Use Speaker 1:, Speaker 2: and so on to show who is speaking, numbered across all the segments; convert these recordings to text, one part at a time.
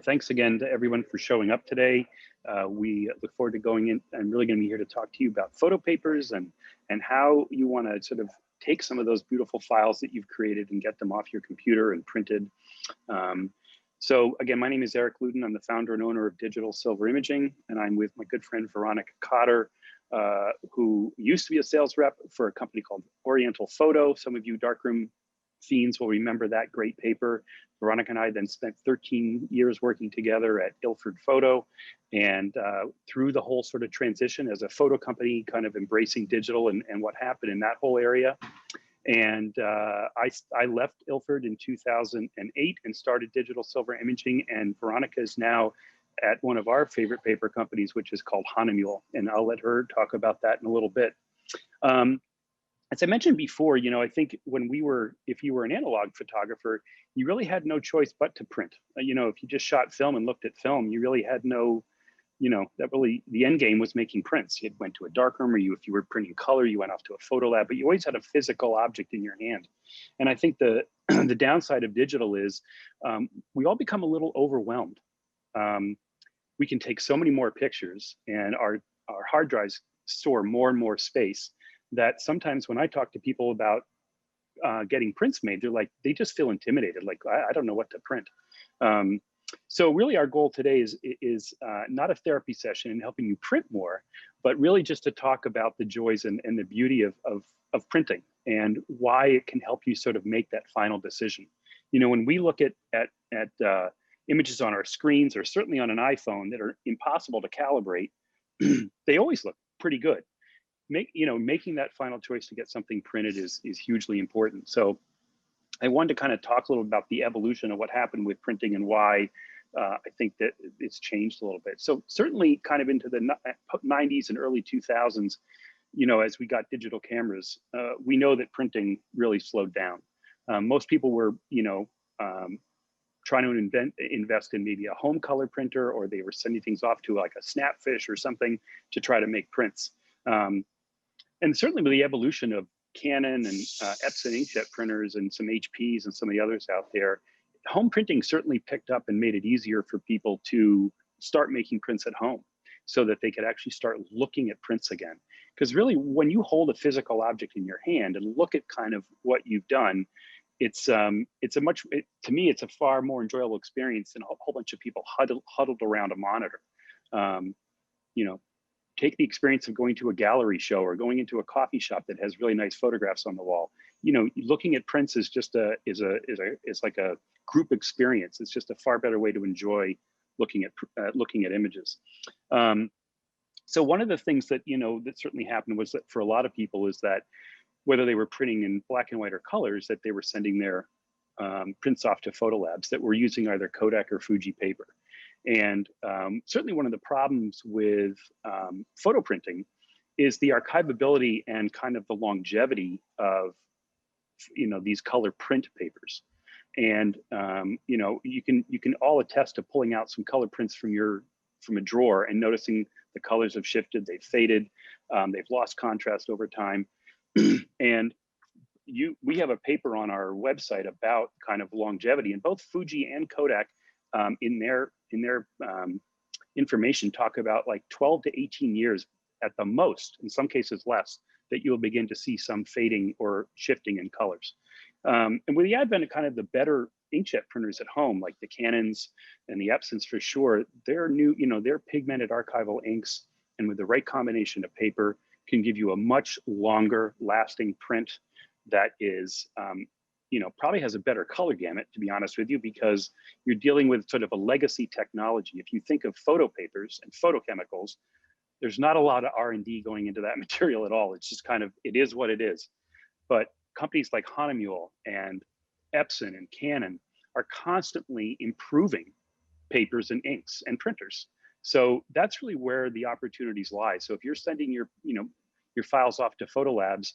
Speaker 1: Thanks again to everyone for showing up today. We look forward to going in. I'm really going to be here to talk to you about photo papers and how you want to sort of take some of those beautiful files that you've created and get them off your computer and printed. So again, my name is Eric Luden. I'm the founder and owner of Digital Silver Imaging, and I'm with my good friend Veronica Cotter, who used to be a sales rep for a company called Oriental Photo. Some of you darkroom fiends will remember that great paper. Veronica and I then spent 13 years working together at Ilford Photo, and through the whole sort of transition as a photo company, kind of embracing digital and what happened in that whole area. And I left Ilford in 2008 and started Digital Silver Imaging, and Veronica is now at one of our favorite paper companies, which is called Hahnemühle, and I'll let her talk about that in a little bit. As I mentioned before, you know, I think if you were an analog photographer, you really had no choice but to print. You know, if you just shot film and looked at film, you really had no, you know, the end game was making prints. You went to a darkroom, or if you were printing color, you went off to a photo lab, but you always had a physical object in your hand. And I think the the downside of digital is we all become a little overwhelmed. We can take so many more pictures, and our hard drives store more and more space, that sometimes when I talk to people about getting prints made, they're like, they just feel intimidated. Like, I don't know what to print. So really our goal today is not a therapy session in helping you print more, but really just to talk about the joys and the beauty of printing and why it can help you sort of make that final decision. You know, when we look at images on our screens, or certainly on an iPhone, that are impossible to calibrate, they always look pretty good. Making that final choice to get something printed is hugely important. So I wanted to kind of talk a little about the evolution of what happened with printing and why I think that it's changed a little bit. So certainly kind of into the 90s and early 2000s, you know, as we got digital cameras, we know that printing really slowed down. Most people were, you know, trying to invest in maybe a home color printer, or they were sending things off to like a Snapfish or something to try to make prints. And certainly with the evolution of Canon and Epson inkjet printers and some HPs and some of the others out there, home printing certainly picked up and made it easier for people to start making prints at home, so that they could actually start looking at prints again. Because really, when you hold a physical object in your hand and look at kind of what you've done, to me, it's a far more enjoyable experience than a whole bunch of people huddled around a monitor. You know, take the experience of going to a gallery show or going into a coffee shop that has really nice photographs on the wall. You know, looking at prints is just like a group experience. It's just a far better way to enjoy looking at images. So one of the things that, you know, that certainly happened was that for a lot of people is that whether they were printing in black and white or colors, that they were sending their prints off to photo labs that were using either Kodak or Fuji paper. And certainly one of the problems with photo printing is the archivability and kind of the longevity of, you know, these color print papers. And you know, you can all attest to pulling out some color prints from a drawer and noticing the colors have shifted, they've faded, they've lost contrast over time. And we have a paper on our website about kind of longevity, and both Fuji and Kodak in their information talk about like 12 to 18 years at the most, in some cases less, that you'll begin to see some fading or shifting in colors. And with the advent of kind of the better inkjet printers at home, like the Canons and the Epsons for sure, they're new, you know, they're pigmented archival inks, and with the right combination of paper can give you a much longer lasting print that is, you know, probably has a better color gamut, to be honest with you, because you're dealing with sort of a legacy technology. If you think of photo papers and photochemicals, there's not a lot of R&D going into that material at all. It's just kind of, it is what it is. But companies like Hahnemühle and Epson and Canon are constantly improving papers and inks and printers. So that's really where the opportunities lie. So if you're sending your files off to photo labs,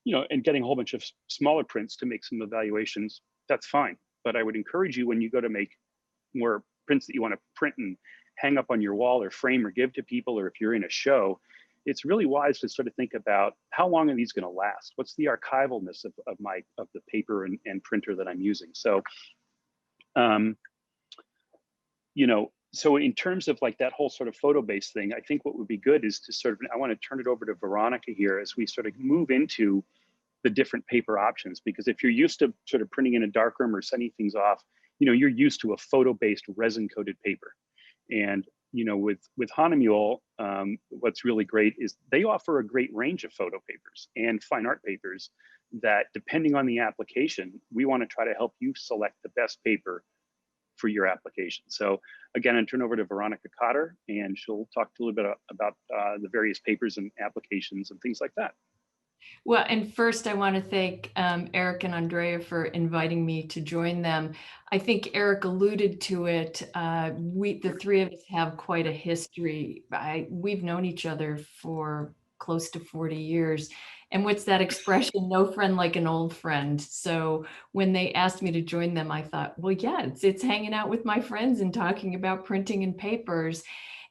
Speaker 1: you know, and getting a whole bunch of smaller prints to make some evaluations, that's fine. But I would encourage you, when you go to make more prints that you want to print and hang up on your wall or frame or give to people, or if you're in a show, it's really wise to sort of think about, how long are these going to last? What's the archivalness of the paper and printer that I'm using? So So in terms of like that whole sort of photo based thing, I think what would be good is to sort of, I want to turn it over to Veronica here as we sort of move into the different paper options, because if you're used to sort of printing in a darkroom or sending things off, you're used to a photo based resin coated paper. And with Hahnemühle, what's really great is they offer a great range of photo papers and fine art papers that, depending on the application, we want to try to help you select the best paper for your application. So again, I turn over to Veronica Cotter, and she'll talk a little bit about the various papers and applications and things like that.
Speaker 2: Well, and first I want to thank Eric and Andrea for inviting me to join them. I think Eric alluded to it. The three of us have quite a history. We've known each other for close to 40 years. And what's that expression? No friend like an old friend. So when they asked me to join them, I thought, well, yeah, it's hanging out with my friends and talking about printing and papers.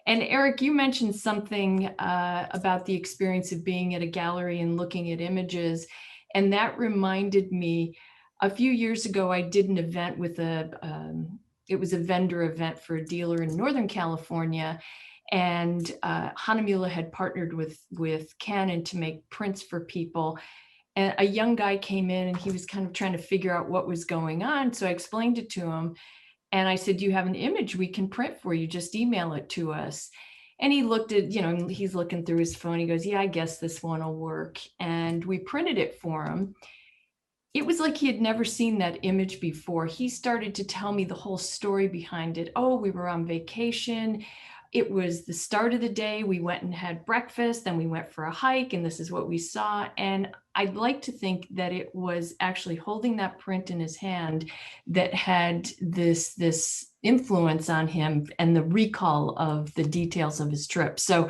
Speaker 2: And Eric, you mentioned something about the experience of being at a gallery and looking at images. And that reminded me, a few years ago, I did an event with it was a vendor event for a dealer in Northern California. And Hahnemühle had partnered with Canon to make prints for people. And a young guy came in and he was kind of trying to figure out what was going on. So I explained it to him. And I said, do you have an image we can print for you? Just email it to us. And he looked at, he's looking through his phone. He goes, yeah, I guess this one will work. And we printed it for him. It was like he had never seen that image before. He started to tell me the whole story behind it. Oh, we were on vacation. It was the start of the day. We went and had breakfast, then we went for a hike, and this is what we saw. And I'd like to think that it was actually holding that print in his hand that had this influence on him and the recall of the details of his trip. So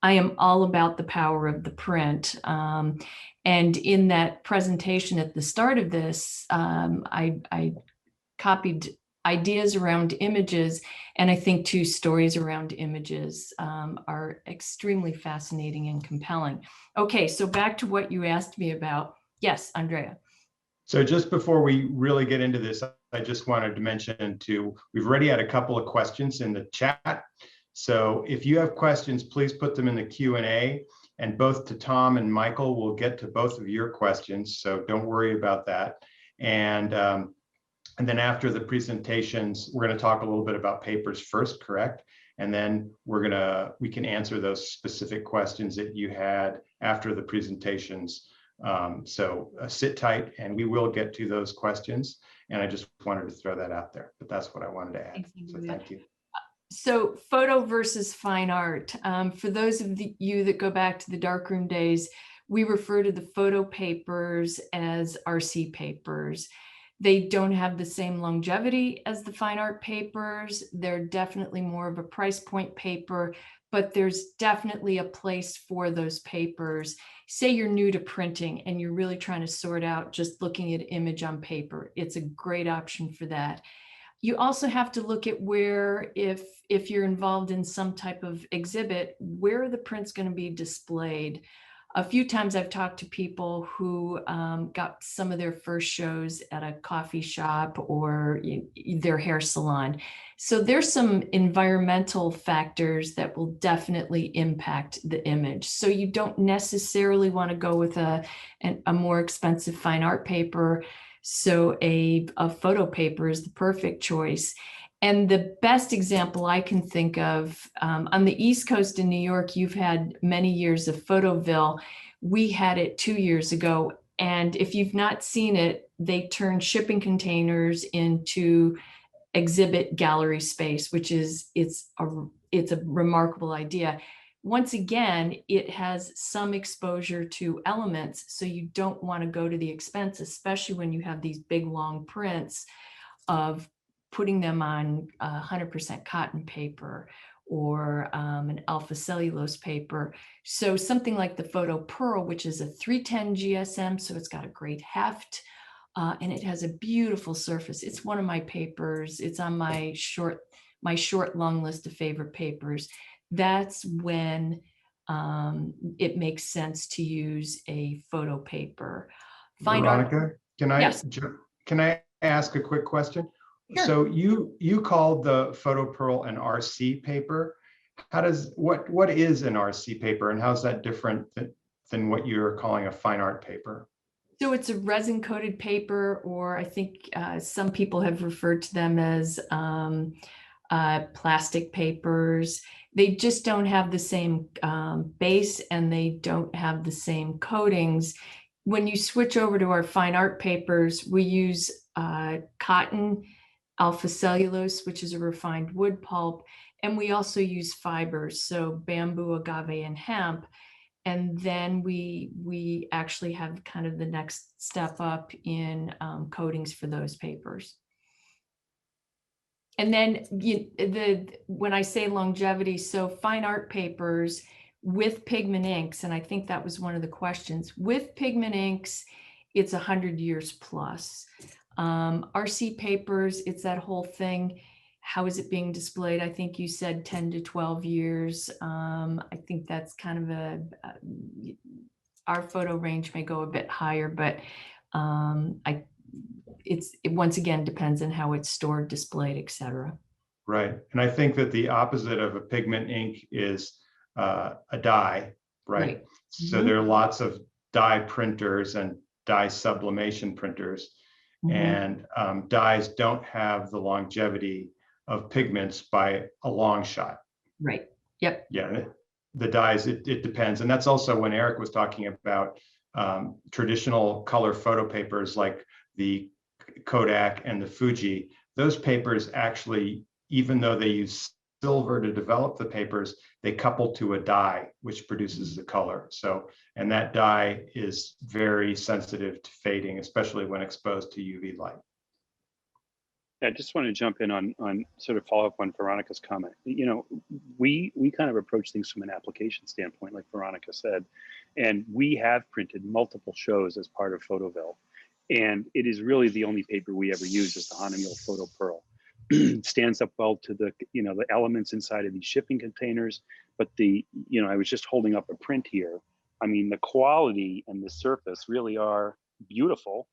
Speaker 2: I am all about the power of the print. And in that presentation at the start of this, I copied ideas around images, and I think two stories around images are extremely fascinating and compelling. Okay, so back to what you asked me about. Yes, Andrea.
Speaker 3: So just before we really get into this, I just wanted to mention we've already had a couple of questions in the chat. So if you have questions, please put them in the Q&A, and both to Tom and Michael will get to both of your questions. So don't worry about that. And then after the presentations, we're going to talk a little bit about papers first, correct? And then we can answer those specific questions that you had after the presentations. So sit tight and we will get to those questions. And I just wanted to throw that out there, but that's what I wanted to add. So thank you.
Speaker 2: So photo versus fine art. For those of you that go back to the darkroom days, we refer to the photo papers as RC papers. They don't have the same longevity as the fine art papers. They're definitely more of a price point paper, but there's definitely a place for those papers. Say you're new to printing and you're really trying to sort out just looking at image on paper. It's a great option for that. You also have to look at where, if you're involved in some type of exhibit, where are the prints going to be displayed? A few times I've talked to people who got some of their first shows at a coffee shop or their hair salon. So there's some environmental factors that will definitely impact the image. So you don't necessarily want to go with a more expensive fine art paper. So a photo paper is the perfect choice. And the best example I can think of, on the East Coast in New York, you've had many years of Photoville. We had it 2 years ago. And if you've not seen it, they turned shipping containers into exhibit gallery space, which is, it's a remarkable idea. Once again, it has some exposure to elements, so you don't want to go to the expense, especially when you have these big long prints, of putting them on 100% cotton paper or an alpha cellulose paper. So something like the Photo Pearl, which is a 310 GSM, so it's got a great heft, and it has a beautiful surface. It's one of my papers. It's on my short long list of favorite papers. That's when it makes sense to use a photo paper.
Speaker 3: Veronica, can I
Speaker 2: yes.
Speaker 3: can I ask a quick question?
Speaker 2: Sure.
Speaker 3: So you called the photo pearl an RC paper. What is an RC paper, and how's that different than what you're calling a fine art paper?
Speaker 2: So it's a resin coated paper, or I think some people have referred to them as plastic papers. They just don't have the same base, and they don't have the same coatings. When you switch over to our fine art papers, we use cotton, alpha cellulose, which is a refined wood pulp, and we also use fibers, so bamboo, agave, and hemp. And then we actually have kind of the next step up in coatings for those papers. And then when I say longevity, so fine art papers with pigment inks, and I think that was one of the questions, with pigment inks, it's 100 years plus. RC papers, it's that whole thing. How is it being displayed? I think you said 10 to 12 years. I think that's kind of our photo range may go a bit higher, but it once again depends on how it's stored, displayed, etc.
Speaker 3: Right. And I think that the opposite of a pigment ink is a dye, right? So there are lots of dye printers and dye sublimation printers, and dyes don't have the longevity of pigments by a long shot.
Speaker 2: Right. Yep.
Speaker 3: Yeah. The dyes, it depends. And that's also when Eric was talking about traditional color photo papers like the Kodak and the Fuji. Those papers actually, even though they use silver to develop the papers, they couple to a dye which produces the color. So, and that dye is very sensitive to fading, especially when exposed to UV light.
Speaker 1: I just want to jump in on sort of follow up on Veronica's comment. You know, we kind of approach things from an application standpoint, like Veronica said, and we have printed multiple shows as part of Photoville, and it is really the only paper we ever use is the Hahnemuhle Photo Pearl. Stands up well to the the elements inside of these shipping containers, but I was just holding up a print here. I mean, the quality and the surface really are beautiful,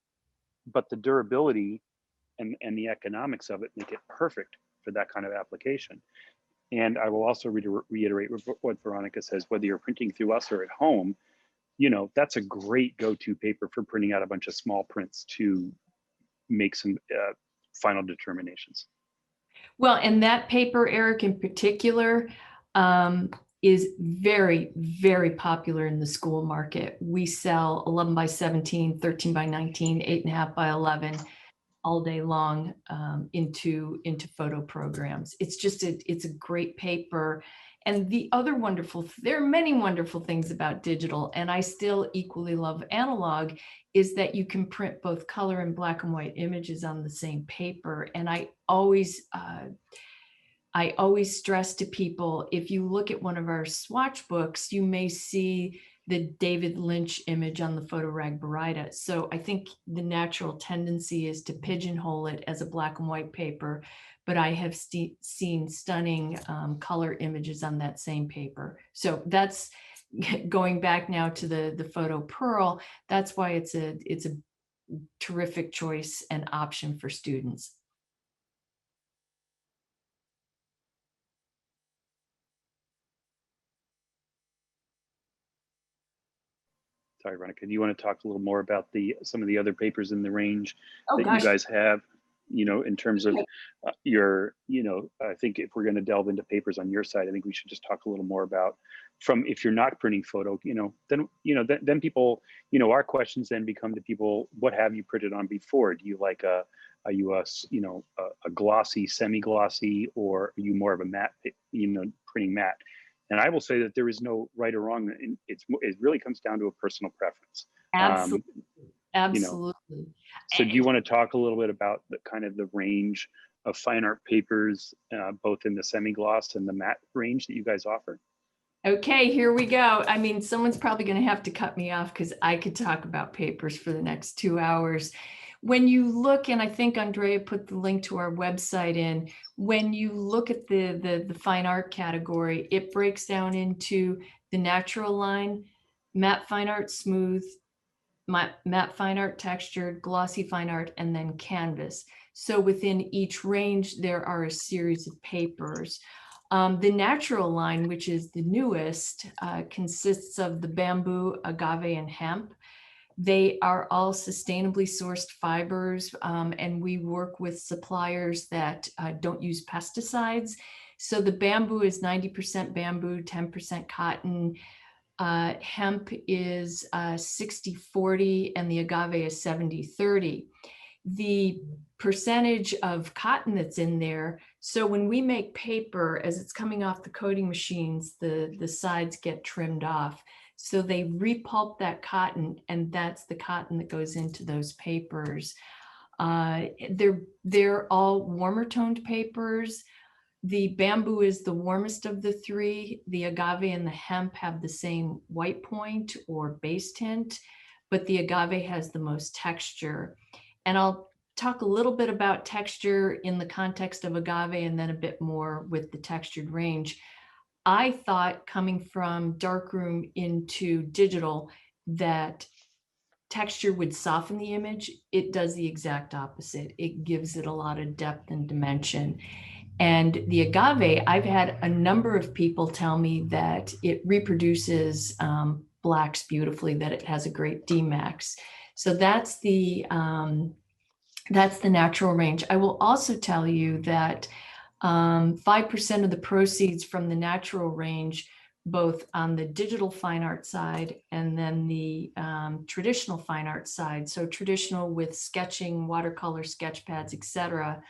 Speaker 1: but the durability and the economics of it make it perfect for that kind of application. And I will also reiterate what Veronica says, whether you're printing through us or at home, that's a great go-to paper for printing out a bunch of small prints to make some final determinations.
Speaker 2: Well, and that paper, Eric, in particular, is very, very popular in the school market. We sell 11 by 17, 13 by 19, 8.5 by 11 all day long into photo programs. It's a great paper. And the other there are many wonderful things about digital, and I still equally love analog, is that you can print both color and black and white images on the same paper. And I always stress to people, if you look at one of our swatch books, you may see the David Lynch image on the Photorag Baryta. So I think the natural tendency is to pigeonhole it as a black and white paper, but I have seen stunning color images on that same paper. So that's going back now to the Photo Pearl. That's why it's a terrific choice and option for students.
Speaker 1: Sorry, Veronica, do you want to talk a little more about some of the other papers in the range that
Speaker 2: gosh.
Speaker 1: you guys have, in terms of your, I think if we're going to delve into papers on your side, I think we should just talk a little more about if you're not printing photo, then people, our questions then become to people, what have you printed on before? Do you like are you a glossy, semi-glossy, or are you more of a matte, printing matte? And I will say that there is no right or wrong. It really comes down to a personal preference.
Speaker 2: Absolutely. Absolutely.
Speaker 1: So do you want to talk a little bit about the range of fine art papers, both in the semi-gloss and the matte range that you guys offer?
Speaker 2: Okay, here we go. I mean, someone's probably going to have to cut me off because I could talk about papers for the next 2 hours. When you look, and I think Andrea put the link to our website in, when you look at the fine art category, it breaks down into the natural line, matte fine art, smooth, matte fine art, textured, glossy fine art, and then canvas. So within each range, there are a series of papers. The natural line, which is the newest, consists of the bamboo, agave, and hemp. They are all sustainably sourced fibers, and we work with suppliers that don't use pesticides. So the bamboo is 90% bamboo, 10% cotton. Hemp is 60-40, and the agave is 70-30. The percentage of cotton that's in there, so when we make paper, as it's coming off the coating machines, the sides get trimmed off. So they repulp that cotton, and that's the cotton that goes into those papers. They're all warmer toned papers. The bamboo is the warmest of the three. The agave and the hemp have the same white point or base tint, but the agave has the most texture. And I'll talk a little bit about texture in the context of agave and then a bit more with the textured range. I thought, coming from darkroom into digital, that texture would soften the image. It does the exact opposite. It gives it a lot of depth and dimension. And the agave, I've had a number of people tell me that it reproduces blacks beautifully, that it has a great Dmax. So that's the natural range. I will also tell you that 5% of the proceeds from the natural range, both on the digital fine art side and then the traditional fine art side, so traditional with sketching, watercolor, sketch pads, etc.,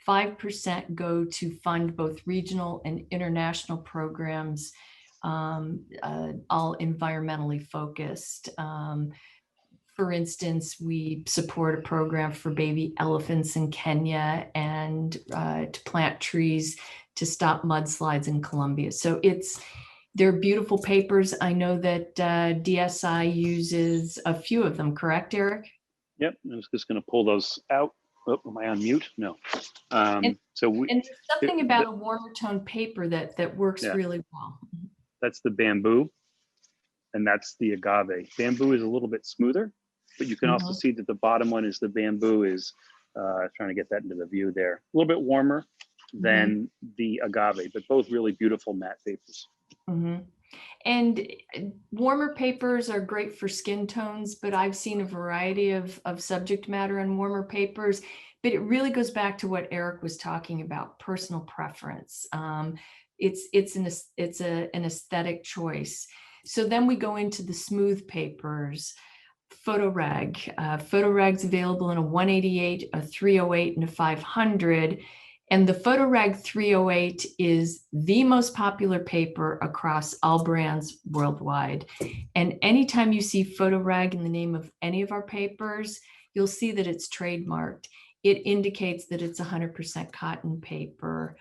Speaker 2: 5% go to fund both regional and international programs, all environmentally focused. For instance, we support a program for baby elephants in Kenya and to plant trees to stop mudslides in Colombia. So they're beautiful papers. I know that DSI uses a few of them, correct, Eric?
Speaker 1: Yep, I was just going to pull those out. Oh, am I on mute? No.
Speaker 2: And there's something about a warmer tone paper that works really well.
Speaker 1: That's the bamboo, and that's the agave. Bamboo is a little bit smoother, but you can also see that the bottom one is the bamboo is, trying to get that into the view there, a little bit warmer than the agave, but both really beautiful matte papers.
Speaker 2: And warmer papers are great for skin tones, but I've seen a variety of subject matter in warmer papers. But it really goes back to what Eric was talking about, personal preference. It's an aesthetic choice. So then we go into the smooth papers. Photorag. Photorag's available in a 188, a 308, and a 500. And the Photorag 308 is the most popular paper across all brands worldwide. And anytime you see Photorag in the name of any of our papers, you'll see that it's trademarked. It indicates that it's 100% cotton paper.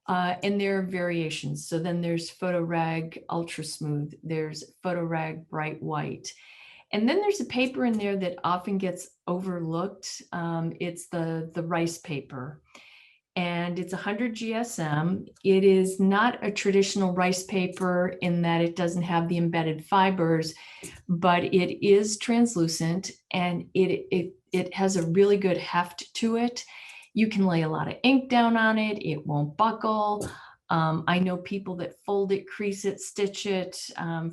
Speaker 2: And there are variations. So then there's Photorag Ultra Smooth. There's Photorag Bright White. And then there's a paper in there that often gets overlooked. It's the rice paper. And it's 100 GSM. It is not a traditional rice paper in that it doesn't have the embedded fibers, but it is translucent and it has a really good heft to it. You can lay a lot of ink down on it. It won't buckle. I know people that fold it, crease it, stitch it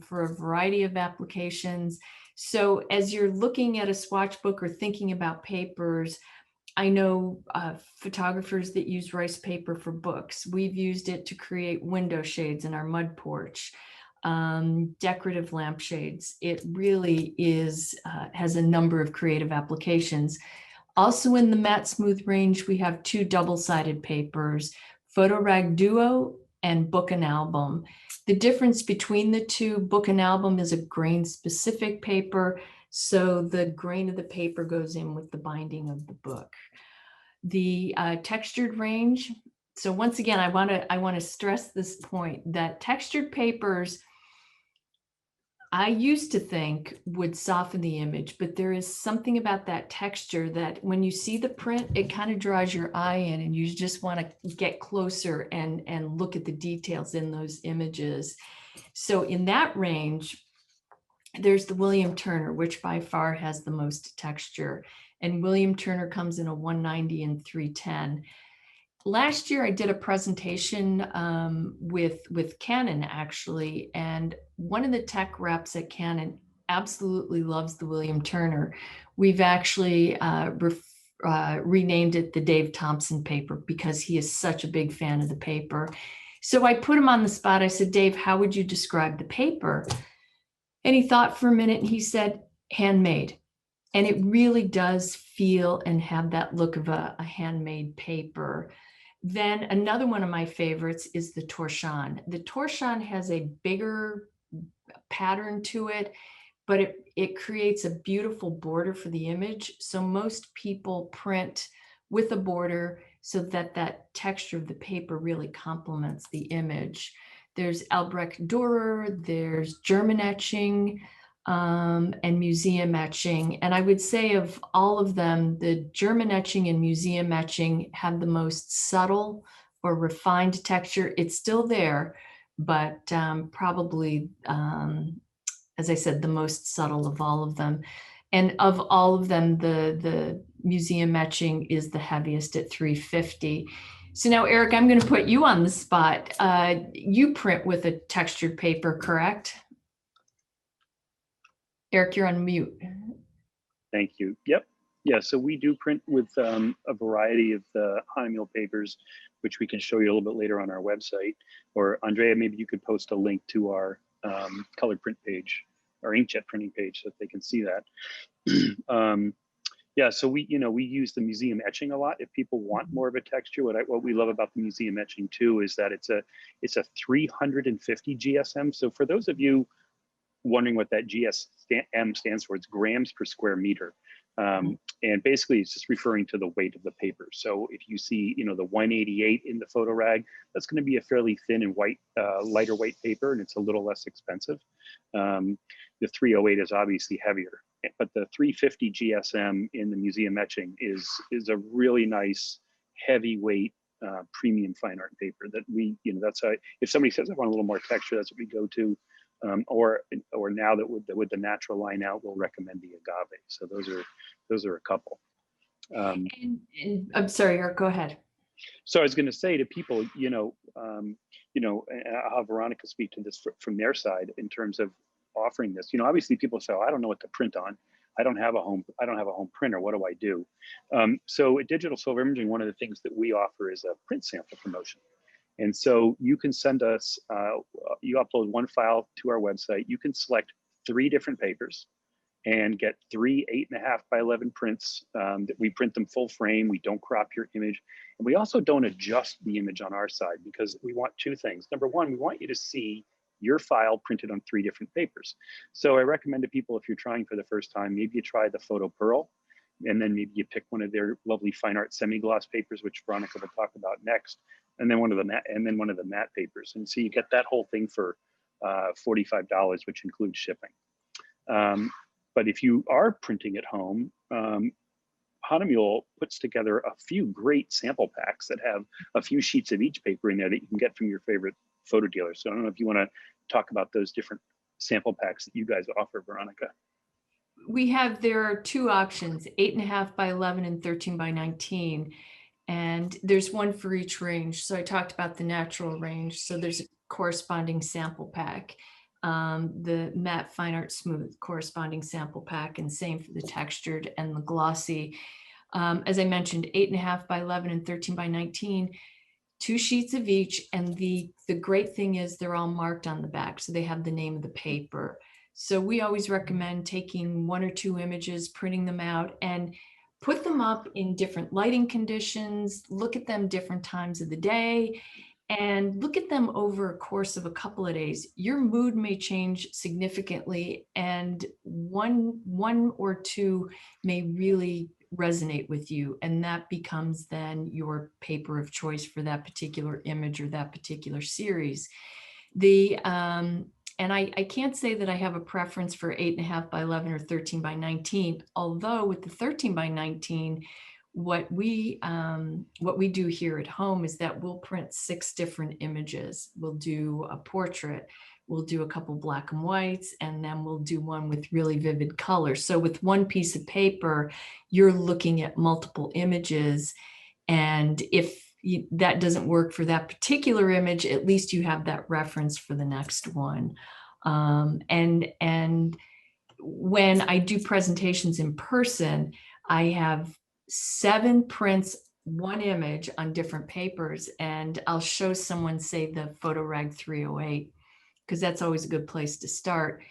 Speaker 2: for a variety of applications. So as you're looking at a swatch book or thinking about papers, I know photographers that use rice paper for books. We've used it to create window shades in our mud porch, decorative lampshades. It really has a number of creative applications. Also in the matte smooth range, we have two double-sided papers, Photorag Duo and Book and Album. The difference between the two, Book and Album is a grain-specific paper, so the grain of the paper goes in with the binding of the book. The textured range. So once again, I want to stress this point that textured papers, I used to think would soften the image, but there is something about that texture that when you see the print, it kind of draws your eye in and you just want to get closer and look at the details in those images. So in that range, There's the William Turner, which by far has the most texture. And William Turner comes in a 190 and 310. Last year, I did a presentation with Canon, actually, and one of the tech reps at Canon absolutely loves the William Turner. We've actually renamed it the Dave Thompson paper because he is such a big fan of the paper. So I put him on the spot. I said, Dave, how would you describe the paper? And he thought for a minute and he said, handmade. And it really does feel and have that look of a handmade paper. Then another one of my favorites is the torchon. The torchon has a bigger pattern to it, but it creates a beautiful border for the image. So most people print with a border so that that texture of the paper really complements the image. There's Albrecht Dürer, there's German etching, and museum etching. And I would say of all of them, the German etching and museum etching have the most subtle or refined texture. It's still there, but probably, as I said, the most subtle of all of them. And of all of them, the museum etching is the heaviest at 350. So now, Eric, I'm going to put you on the spot. You print with a textured paper, correct? Eric, you're on mute.
Speaker 1: Thank you. Yep. Yeah, so we do print with a variety of the Hahnemuhle papers, which we can show you a little bit later on our website. Or Andrea, maybe you could post a link to our colored print page, our inkjet printing page, so that they can see that. Yeah, so we use the museum etching a lot. If people want more of a texture, what we love about the museum etching too is that it's a 350 GSM. So for those of you wondering what that GSM stands for, it's grams per square meter. And basically it's just referring to the weight of the paper. So if you see, the 188 in the photo rag, that's going to be a fairly thin and lighter weight paper, and it's a little less expensive. The 308 is obviously heavier, but the 350 GSM in the museum etching is a really nice heavyweight premium fine art paper that that's how, if somebody says I want a little more texture, that's what we go to. Or now that with the natural line out, we'll recommend the agave. So those are a couple.
Speaker 2: And I'm sorry, Eric, go ahead.
Speaker 1: So I was going to say to people, and I'll have Veronica speak to this from their side in terms of offering this. Obviously people say, oh, I don't know what to print on. I don't have a home printer. What do I do? So at Digital Silver Imaging, one of the things that we offer is a print sample promotion. And so you can send us, you upload one file to our website. You can select 3 different papers and get 3 8.5 by 11 prints that we print them full frame. We don't crop your image. And we also don't adjust the image on our side because we want 2 things. Number one, we want you to see your file printed on 3 different papers. So I recommend to people, if you're trying for the first time, maybe you try the Photo Pearl, and then maybe you pick one of their lovely fine art semi-gloss papers, which Veronica will talk about next, and then one of the matte papers. And so you get that whole thing for $45, which includes shipping. But if you are printing at home, Hahnemuhle puts together a few great sample packs that have a few sheets of each paper in there that you can get from your favorite photo dealer. So I don't know if you want to talk about those different sample packs that you guys offer, Veronica.
Speaker 2: There are 2 options, 8.5 by 11 and 13 by 19. And there's one for each range. So I talked about the natural range. So there's a corresponding sample pack. The matte fine art smooth corresponding sample pack, and same for the textured and the glossy. As I mentioned, 8.5 by 11 and 13 by 19, 2 sheets of each. And the great thing is they're all marked on the back. So they have the name of the paper. So we always recommend taking 1 or 2 images, printing them out, and put them up in different lighting conditions, look at them different times of the day, and look at them over a course of a couple of days. Your mood may change significantly, and one or 2 may really resonate with you, and that becomes then your paper of choice for that particular image or that particular series. And I can't say that I have a preference for 8.5 by 11 or 13 by 19, although with the 13 by 19, what we do here at home is that we'll print 6 different images. We'll do a portrait, we'll do a couple black and whites, and then we'll do one with really vivid colors. So with one piece of paper, you're looking at multiple images. And if that doesn't work for that particular image, at least you have that reference for the next one. And when I do presentations in person, I have 7 prints, 1 image on different papers, and I'll show someone, say, the PhotoRag 308, because that's always a good place to start.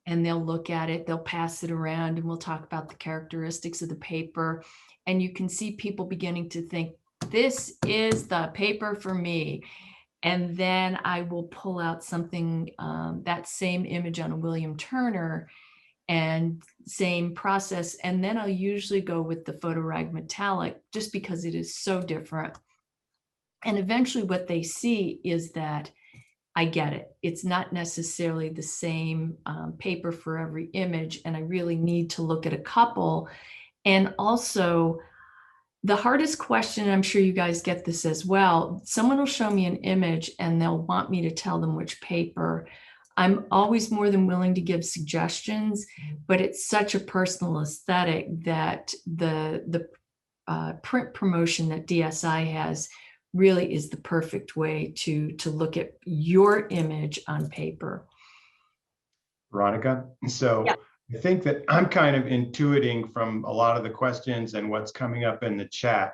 Speaker 2: And they'll look at it, they'll pass it around, and we'll talk about the characteristics of the paper. And you can see people beginning to think, this is the paper for me. And then I will pull out something, that same image on a William Turner, and same process. And then I'll usually go with the PhotoRag metallic, just because it is so different. And eventually what they see is that I get it. It's not necessarily the same paper for every image, and I really need to look at a couple. And also, the hardest question, and I'm sure you guys get this as well, someone will show me an image and they'll want me to tell them which paper. I'm always more than willing to give suggestions, but it's such a personal aesthetic that the print promotion that DSI has really is the perfect way to look at your image on paper.
Speaker 3: Veronica, so
Speaker 2: Yeah.
Speaker 3: I think that I'm kind of intuiting from a lot of the questions and what's coming up in the chat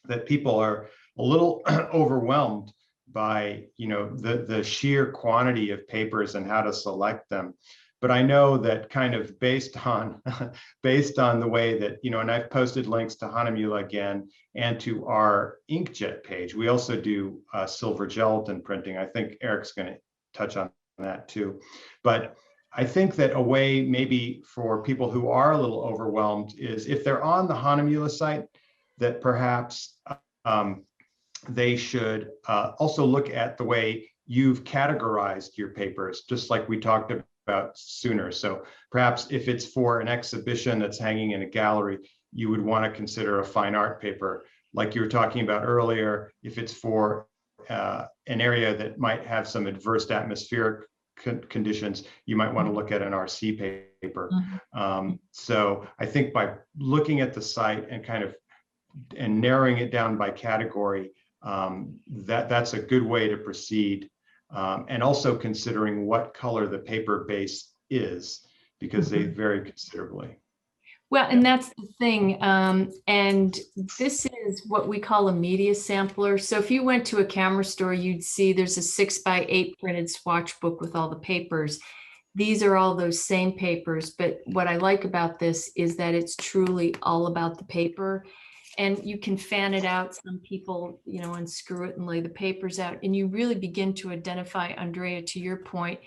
Speaker 3: that people are a little overwhelmed by, you know, the sheer quantity of papers and how to select them. But I know that kind of based on the way that, you know, and I've posted links to Hahnemühle again and to our Inkjet page. We also do silver gelatin printing. I think Eric's going to touch on that too. But I think that a way maybe for people who are a little overwhelmed is if they're on the Hahnemühle site, that perhaps they should also look at the way you've categorized your papers, just like we talked about sooner. So perhaps if it's for an exhibition that's hanging in a gallery, you would want to consider a fine art paper. Like you were talking about earlier, if it's for an area that might have some adverse atmospheric conditions, you might want to look at an RC paper. So I think by looking at the site and kind of narrowing it down by category, that's a good way to proceed. And also considering what color the paper base is, because they vary considerably.
Speaker 2: Well, and that's the thing. And this is what we call a media sampler. So if you went to a camera store, you'd see there's a 6x8 printed swatch book with all the papers. These are all those same papers. But what I like about this is that it's truly all about the paper. And you can fan it out. Some people, you know, unscrew it and lay the papers out. And you really begin to identify, Andrea, to your point,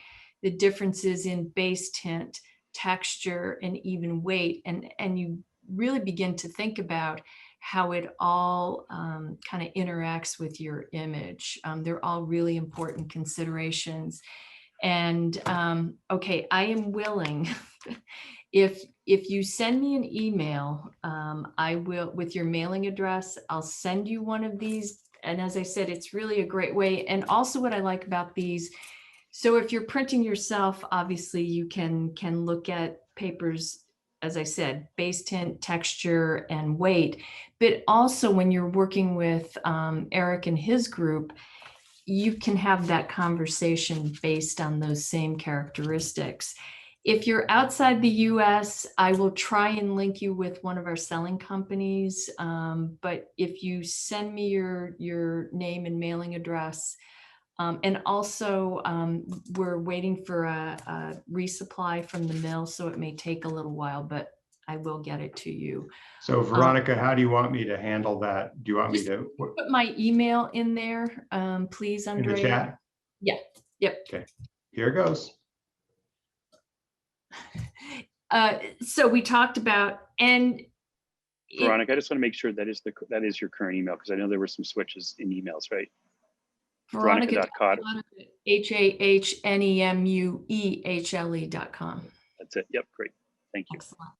Speaker 2: the differences in base tint, texture, and even weight. And you really begin to think about how it all kind of interacts with your image. They're all really important considerations. And okay, I am willing, if you send me an email, I will, with your mailing address, I'll send you one of these. And as I said, it's really a great way. And also what I like about these, so if you're printing yourself, obviously you can look at papers, as I said, base tint, texture, and weight. But also when you're working with Eric and his group, you can have that conversation based on those same characteristics. If you're outside the US, I will try and link you with one of our selling companies. But if you send me your name and mailing address, and also we're waiting for a resupply from the mill, so it may take a little while, but I will get it to you.
Speaker 3: So Veronica, how do you want me to handle that? Do you want me to
Speaker 2: put my email in there, please, Andrea?
Speaker 3: In the chat?
Speaker 2: Yeah. Yep.
Speaker 3: Okay. Here goes.
Speaker 2: So we talked about, and
Speaker 1: Veronica, I just want to make sure that is your current email, because I know there were some switches in emails, right? Veronica.Cotter.
Speaker 2: HAHNEMUEHLE.com.
Speaker 1: That's it. Yep. Great. Thank you.
Speaker 2: Excellent.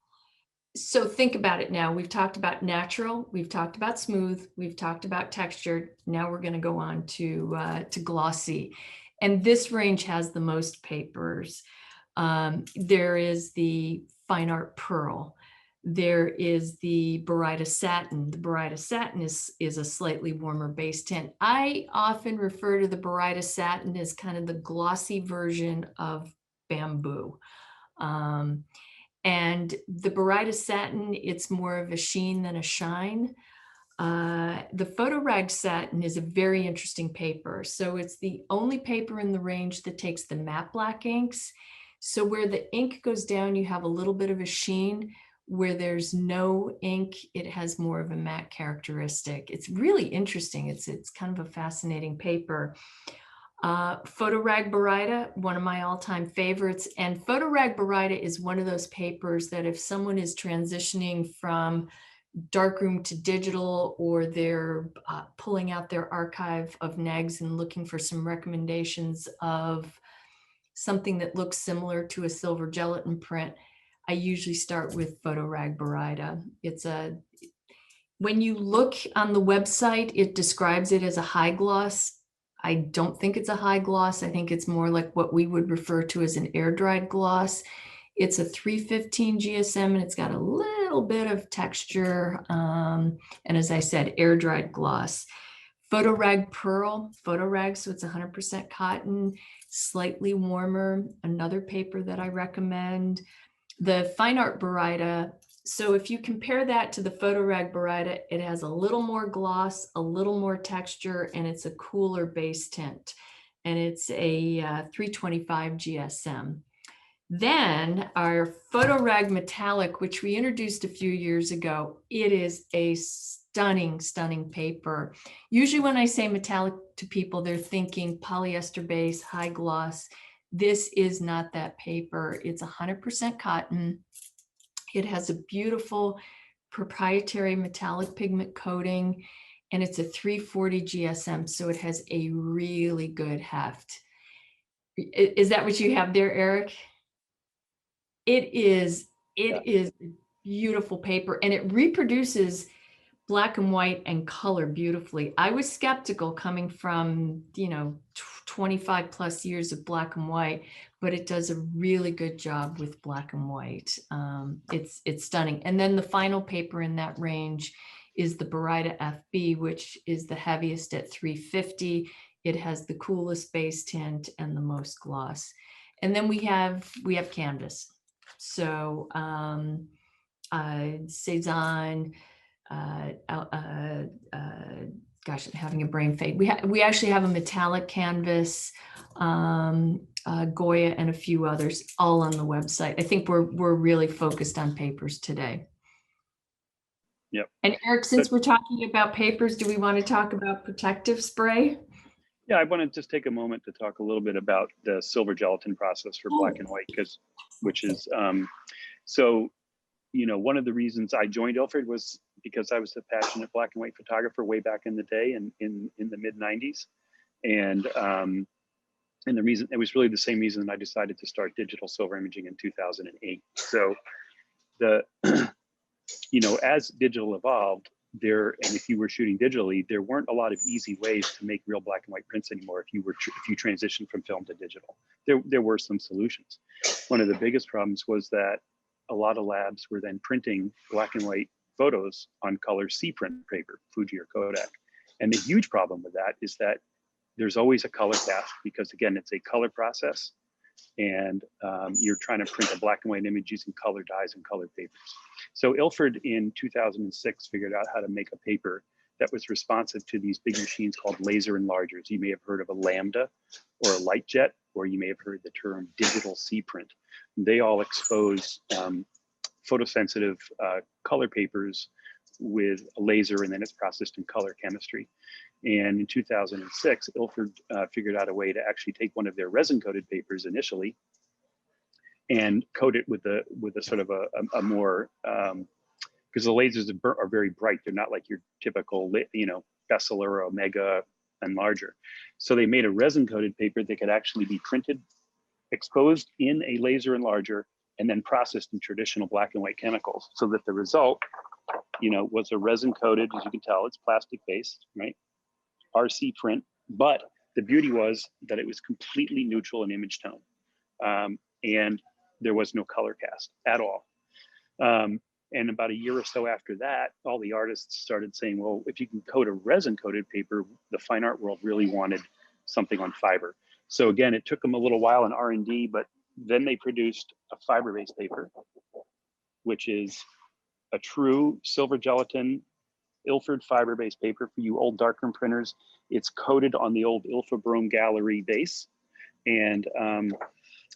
Speaker 2: So think about it now. We've talked about natural, we've talked about smooth, we've talked about textured. Now we're going to go on to glossy. And this range has the most papers. There is the Fine Art Pearl. There is the Baryta Satin. The Baryta Satin is a slightly warmer base tint. I often refer to the Baryta Satin as kind of the glossy version of bamboo. And the Baryta Satin, it's more of a sheen than a shine. The Photo Rag Satin is a very interesting paper. So it's the only paper in the range that takes the matte black inks. So where the ink goes down, you have a little bit of a sheen. Where there's no ink, it has more of a matte characteristic. It's really interesting. It's kind of a fascinating paper. Photo Rag Baryta, one of my all-time favorites. And Photo Rag Baryta is one of those papers that if someone is transitioning from darkroom to digital, or they're pulling out their archive of negs and looking for some recommendations of something that looks similar to a silver gelatin print, I usually start with Photo Rag Baryta. When you look on the website, it describes it as a high gloss. I don't think it's a high gloss. I think it's more like what we would refer to as an air dried gloss. It's a 315 GSM and it's got a little bit of texture. And as I said, air dried gloss. Photo Rag Pearl, Photo Rag, so it's 100% cotton, slightly warmer. Another paper that I recommend. The Fine Art Baryta, so if you compare that to the Photo Rag Baryta, it has a little more gloss, a little more texture, and it's a cooler base tint. And it's a 325 GSM. Then our Photo Rag Metallic, which we introduced a few years ago, it is a stunning, stunning paper. Usually when I say metallic to people, they're thinking polyester base, high gloss. This is not that paper. It's 100% cotton. It has a beautiful proprietary metallic pigment coating, and it's a 340 GSM, so it has a really good heft. Is that what you have there, Eric? It is a beautiful paper, and it reproduces black and white and color beautifully. I was skeptical coming from, 25 plus years of black and white, but it does a really good job with black and white. It's stunning. And then the final paper in that range is the Baryta FB, which is the heaviest at 350. It has the coolest base tint and the most gloss. And then we have canvas. So Cezanne, gosh, I'm having a brain fade. We actually have a metallic canvas, Goya, and a few others, all on the website. I think we're really focused on papers today.
Speaker 1: Yep.
Speaker 2: And Eric, since we're talking about papers, do we want to talk about protective spray?
Speaker 1: Yeah, I want to just take a moment to talk a little bit about the silver gelatin process for black and white, which is so. One of the reasons I joined Ilford was because I was a passionate black and white photographer way back in the day, and in the mid 90s. And the reason, it was really the same reason I decided to start digital silver imaging in 2008. So as digital evolved, and if you were shooting digitally, there weren't a lot of easy ways to make real black and white prints anymore. If you transitioned from film to digital, there were some solutions. One of the biggest problems was that a lot of labs were then printing black and white photos on color C print paper, Fuji or Kodak. And the huge problem with that is that there's always a color cast, because again, it's a color process, and you're trying to print a black and white image using color dyes and colored papers. So Ilford in 2006 figured out how to make a paper that was responsive to these big machines called laser enlargers. You may have heard of a Lambda or a light jet, or you may have heard the term digital C print. They all expose photosensitive color papers with a laser, and then it's processed in color chemistry. And in 2006, Ilford figured out a way to actually take one of their resin-coated papers initially and coat it with a sort of a more, because the lasers are very bright. They're not like your typical, Bessel or Omega enlarger. So they made a resin-coated paper that could actually be printed, exposed in a laser enlarger, and then processed in traditional black and white chemicals, so that the result, was a resin-coated, as you can tell, it's plastic-based, right? RC print, but The beauty was that it was completely neutral in image tone, and there was no color cast at all. And about a year or so after that, all the artists started saying, well, if you can coat a resin coated paper, the fine art world really wanted something on fiber. So again, it took them a little while in R&D, but then they produced a fiber-based paper, which is a true silver gelatin Ilford fiber-based paper for you old darkroom printers. It's coated on the old Ilford Brome Gallery base. And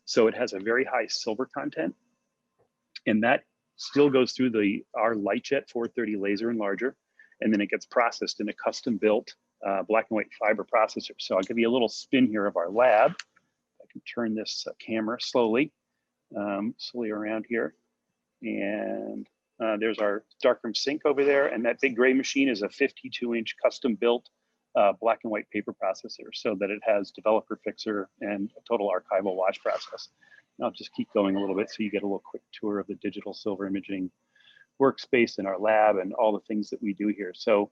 Speaker 1: so it has a very high silver content. And that still goes through our Lightjet 430 laser enlarger. And then it gets processed in a custom built black and white fiber processor. So I'll give you a little spin here of our lab. I can turn this camera slowly around here. And there's our darkroom sink over there. And that big gray machine is a 52-inch custom built black and white paper processor, so that it has developer fixer and a total archival wash process. And I'll just keep going a little bit so you get a little quick tour of the digital silver imaging workspace in our lab and all the things that we do here. So,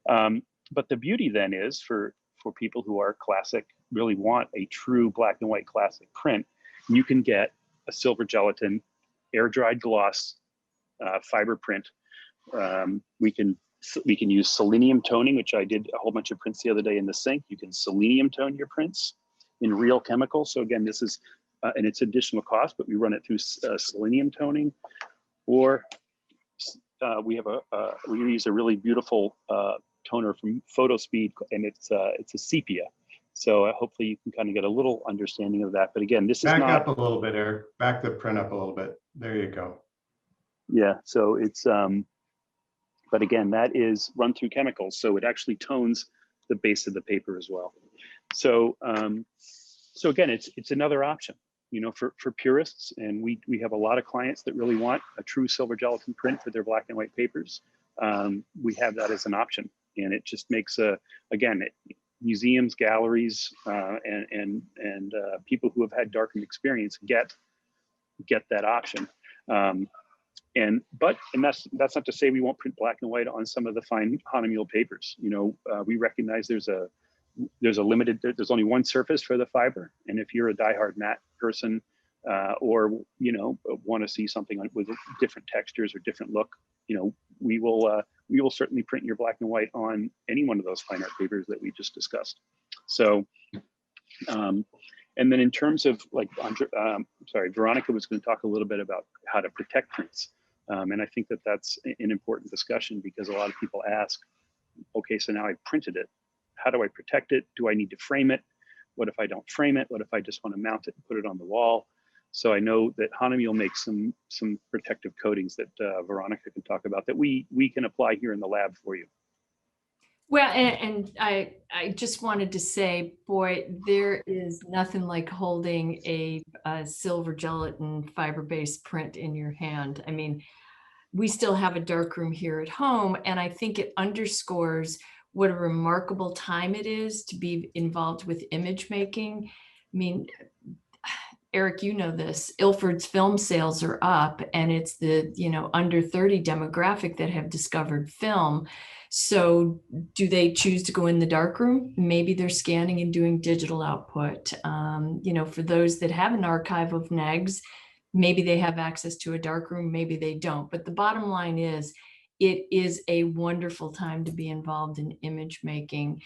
Speaker 1: but the beauty then is for people who are classic, really want a true black and white classic print, you can get a silver gelatin air dried gloss fiber print. We can use selenium toning, which I did a whole bunch of prints the other day in the sink. You can selenium tone your prints in real chemicals. So again, this is, and it's additional cost, but we run it through selenium toning. Or we use a really beautiful toner from PhotoSpeed, and it's a sepia. So hopefully you can kind of get a little understanding of that. But again, this is not—
Speaker 3: Back up a little bit, Eric. Back the print up a little bit. There you go.
Speaker 1: Yeah, so it's, but again, that is run through chemicals. So it actually tones the base of the paper as well. So, so again, it's another option, you know, for purists. And we have a lot of clients that really want a true silver gelatin print for their black and white papers. We have that as an option, and it just makes again, museums, galleries, and people who have had darkened experience get that option. And that's not to say we won't print black and white on some of the fine Hahnemuhle papers. You know, we recognize there's only one surface for the fiber, and if you're a diehard matte person, or you know, want to see something with different textures or different look, you know, we will certainly print your black and white on any one of those fine art papers that we just discussed. So, and then in terms of like, sorry, Veronica was going to talk a little bit about how to protect prints. And I think that that's an important discussion, because a lot of people ask, okay, so now I printed it. How do I protect it? Do I need to frame it? What if I don't frame it? What if I just want to mount it and put it on the wall? So I know that Hahnemuhle makes some protective coatings that Veronica can talk about that we can apply here in the lab for you.
Speaker 2: Well, and I just wanted to say, boy, there is nothing like holding a silver gelatin fiber-based print in your hand. I mean, we still have a darkroom here at home, and I think it underscores what a remarkable time it is to be involved with image making. I mean, Eric, you know this, Ilford's film sales are up, and it's the, you know, under 30 demographic that have discovered film. So do they choose to go in the darkroom? Maybe they're scanning and doing digital output. You know, for those that have an archive of negs, maybe they have access to a darkroom, maybe they don't. But the bottom line is, it is a wonderful time to be involved in image making.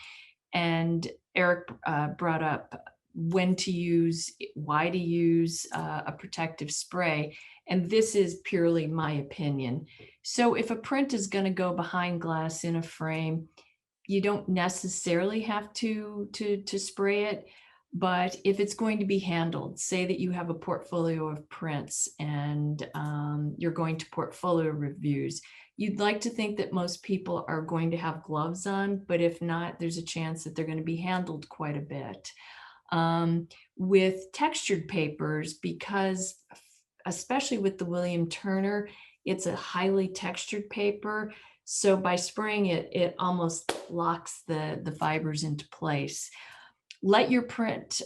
Speaker 2: And Eric brought up when to use, why to use a protective spray. And this is purely my opinion. So if a print is going to go behind glass in a frame, you don't necessarily have to spray it. But if it's going to be handled, say that you have a portfolio of prints and you're going to portfolio reviews, you'd like to think that most people are going to have gloves on, but if not, there's a chance that they're going to be handled quite a bit. With textured papers, because especially with the William Turner, it's a highly textured paper. So by spraying it, it almost locks the fibers into place. Let your print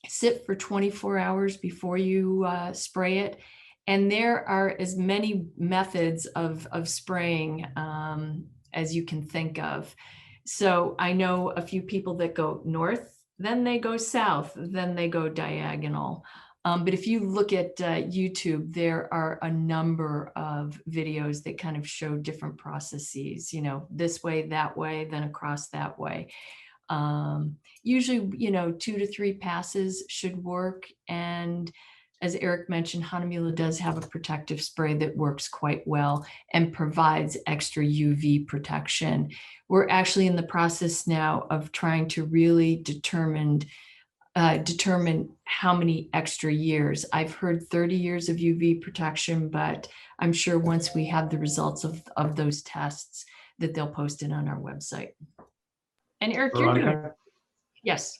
Speaker 2: sit for 24 hours before you spray it. And there are as many methods of spraying as you can think of. So I know a few people that go north, then they go south, then they go diagonal. But if you look at YouTube, there are a number of videos that kind of show different processes, you know, this way, that way, then across that way. Usually, you know, 2 to 3 passes should work. And as Eric mentioned, Hahnemühle does have a protective spray that works quite well and provides extra UV protection. We're actually in the process now of trying to really determine how many extra years. I've heard 30 years of UV protection, but I'm sure once we have the results of those tests that they'll post it on our website. And Eric, you're doing,
Speaker 3: Veronica,
Speaker 2: yes.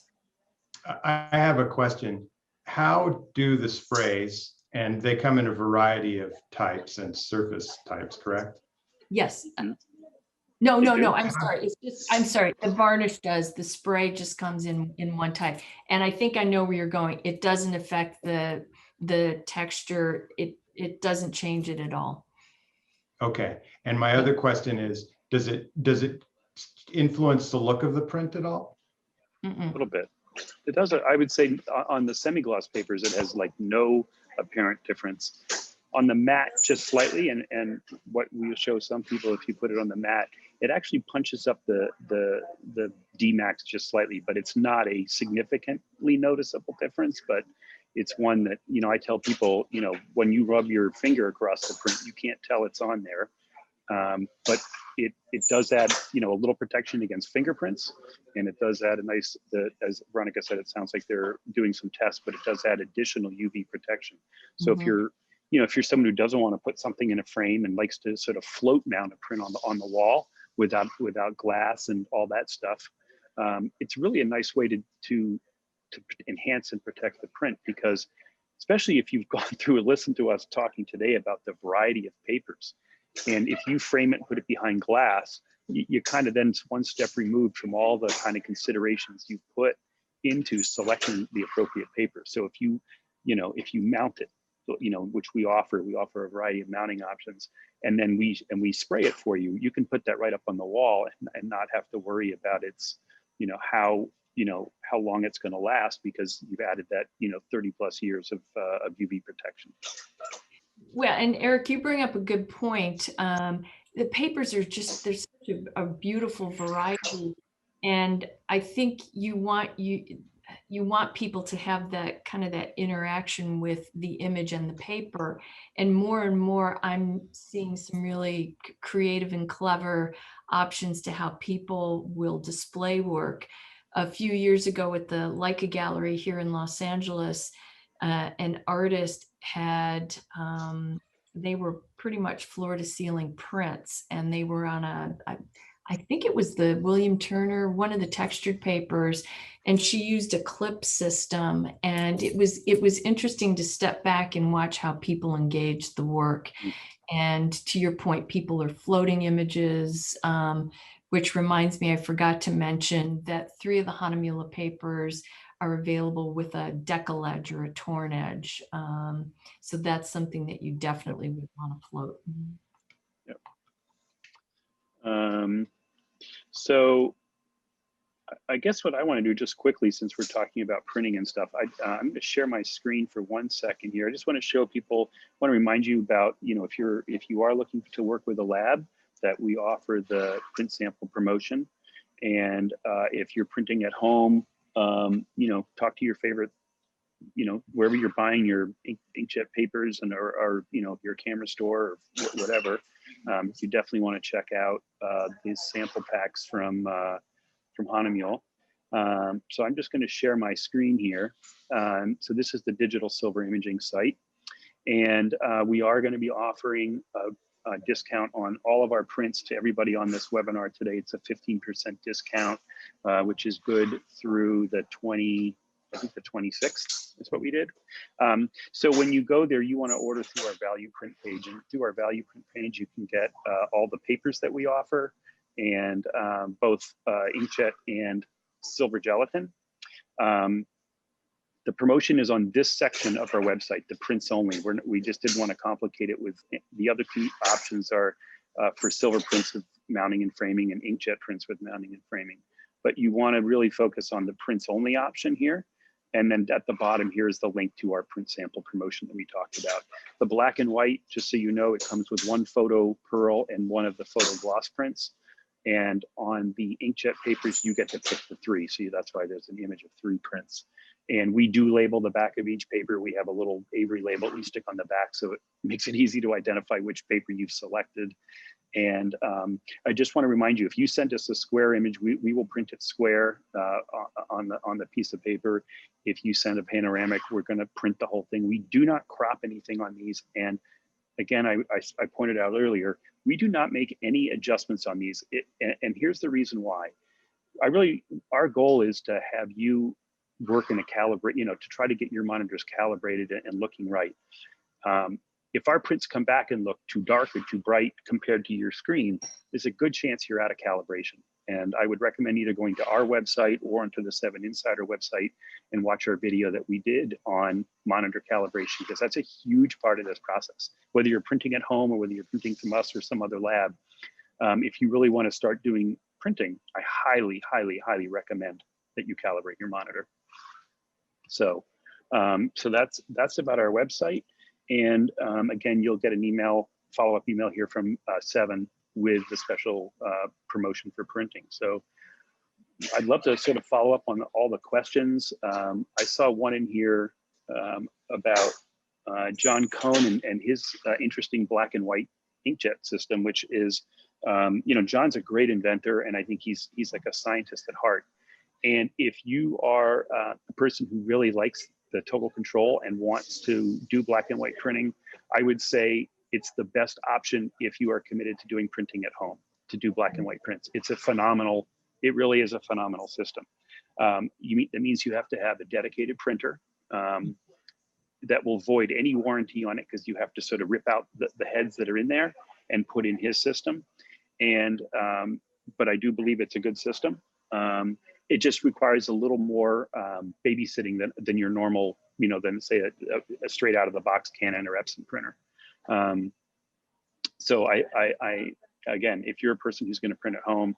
Speaker 3: I have a question. How do the sprays, and they come in a variety of types and surface types, correct?
Speaker 2: Yes. No,
Speaker 1: do?
Speaker 2: I'm sorry. It's just, I'm sorry. The varnish does, the spray just comes in one type. And I think I know where you're going. It doesn't affect the texture. It doesn't change it at all.
Speaker 3: Okay. And my other question is, does it influence the look of the print at all?
Speaker 1: A little bit. It does. I would say on the semi-gloss papers, it has like no apparent difference. On the matte, just slightly, and what we'll show some people, if you put it on the matte, it actually punches up the Dmax just slightly, but it's not a significantly noticeable difference. But it's one that, you know, I tell people, you know, when you rub your finger across the print, you can't tell it's on there. But it does add, you know, a little protection against fingerprints, and it does add a nice, as Veronica said, it sounds like they're doing some tests, but it does add additional UV protection. So if you're, you know, if you're someone who doesn't want to put something in a frame and likes to sort of float mount a print on the wall without glass and all that stuff, it's really a nice way to enhance and protect the print, because especially if you've gone through and listened to us talking today about the variety of papers. And if you frame it and put it behind glass, you kind of then one step removed from all the kind of considerations you put into selecting the appropriate paper. So if you mount it, you know, which we offer a variety of mounting options, and then we spray it for you, you can put that right up on the wall and not have to worry about its, you know, how long it's going to last, because you've added that, you know, 30 plus years of UV protection.
Speaker 2: Well, and Eric, you bring up a good point. The papers are just, there's such a beautiful variety. And I think you want people to have that kind of that interaction with the image and the paper. And more, I'm seeing some really creative and clever options to how people will display work. A few years ago at the Leica Gallery here in Los Angeles, an artist had, they were pretty much floor to ceiling prints, and they were on I think it was the William Turner, one of the textured papers, and she used a clip system. And it was interesting to step back and watch how people engaged the work. And to your point, people are floating images, which reminds me, I forgot to mention that 3 of the Hahnemühle papers are available with a decollage or a torn edge. So that's something that you definitely would want to float.
Speaker 1: Yep. So I guess what I want to do just quickly, since we're talking about printing and stuff, I'm going to share my screen for 1 second here. I just want to show people, I want to remind you about, you know, if you are looking to work with a lab, that we offer the print sample promotion. And if you're printing at home, you know, talk to your favorite, you know, wherever you're buying your inkjet papers and or you know, your camera store or whatever. You definitely want to check out these sample packs from Hahnemühle. So I'm just going to share my screen here. So this is the digital silver imaging site, and we are going to be offering a discount on all of our prints to everybody on this webinar today. It's a 15% discount, which is good through the 26th is what we did. So when you go there, you want to order through our value print page, and through our value print page, you can get all the papers that we offer, and both inkjet and silver gelatin. The promotion is on this section of our website, the prints only. We just didn't want to complicate it with the other 2 options are for silver prints with mounting and framing and inkjet prints with mounting and framing. But you want to really focus on the prints only option here. And then at the bottom here is the link to our print sample promotion that we talked about. The black and white, just so you know, it comes with 1 photo pearl and 1 of the photo gloss prints. And on the inkjet papers, you get to pick the 3. So that's why there's an image of 3 prints. And we do label the back of each paper. We have a little Avery label we stick on the back, so it makes it easy to identify which paper you've selected. And I just want to remind you, if you send us a square image, we will print it square on the piece of paper. If you send a panoramic, we're going to print the whole thing. We do not crop anything on these. And again, I pointed out earlier, we do not make any adjustments on these. And here's the reason why. Our goal is to have you work in a calibrate, to try to get your monitors calibrated and looking right. If our prints come back and look too dark or too bright compared to your screen, there's a good chance you're out of calibration. And I would recommend either going to our website or onto the 7 Insider website and watch our video that we did on monitor calibration, because that's a huge part of this process. Whether you're printing at home or whether you're printing from us or some other lab, if you really want to start doing printing, I highly, highly, highly recommend that you calibrate your monitor. So, so that's about our website. And again, you'll get an follow-up email here from 7 with the special promotion for printing. So I'd love to sort of follow up on all the questions. I saw one in here about John Cohn and his interesting black and white inkjet system, which is, John's a great inventor, and I think he's like a scientist at heart. And if you are a person who really likes the total control and wants to do black and white printing, I would say it's the best option if you are committed to doing printing at home, to do black and white prints. It really is a phenomenal system. That means you have to have a dedicated printer that will void any warranty on it, because you have to sort of rip out the heads that are in there and put in his system. And, but I do believe it's a good system. It just requires a little more babysitting than your normal, than say a straight out of the box Canon or Epson printer. So again, if you're a person who's going to print at home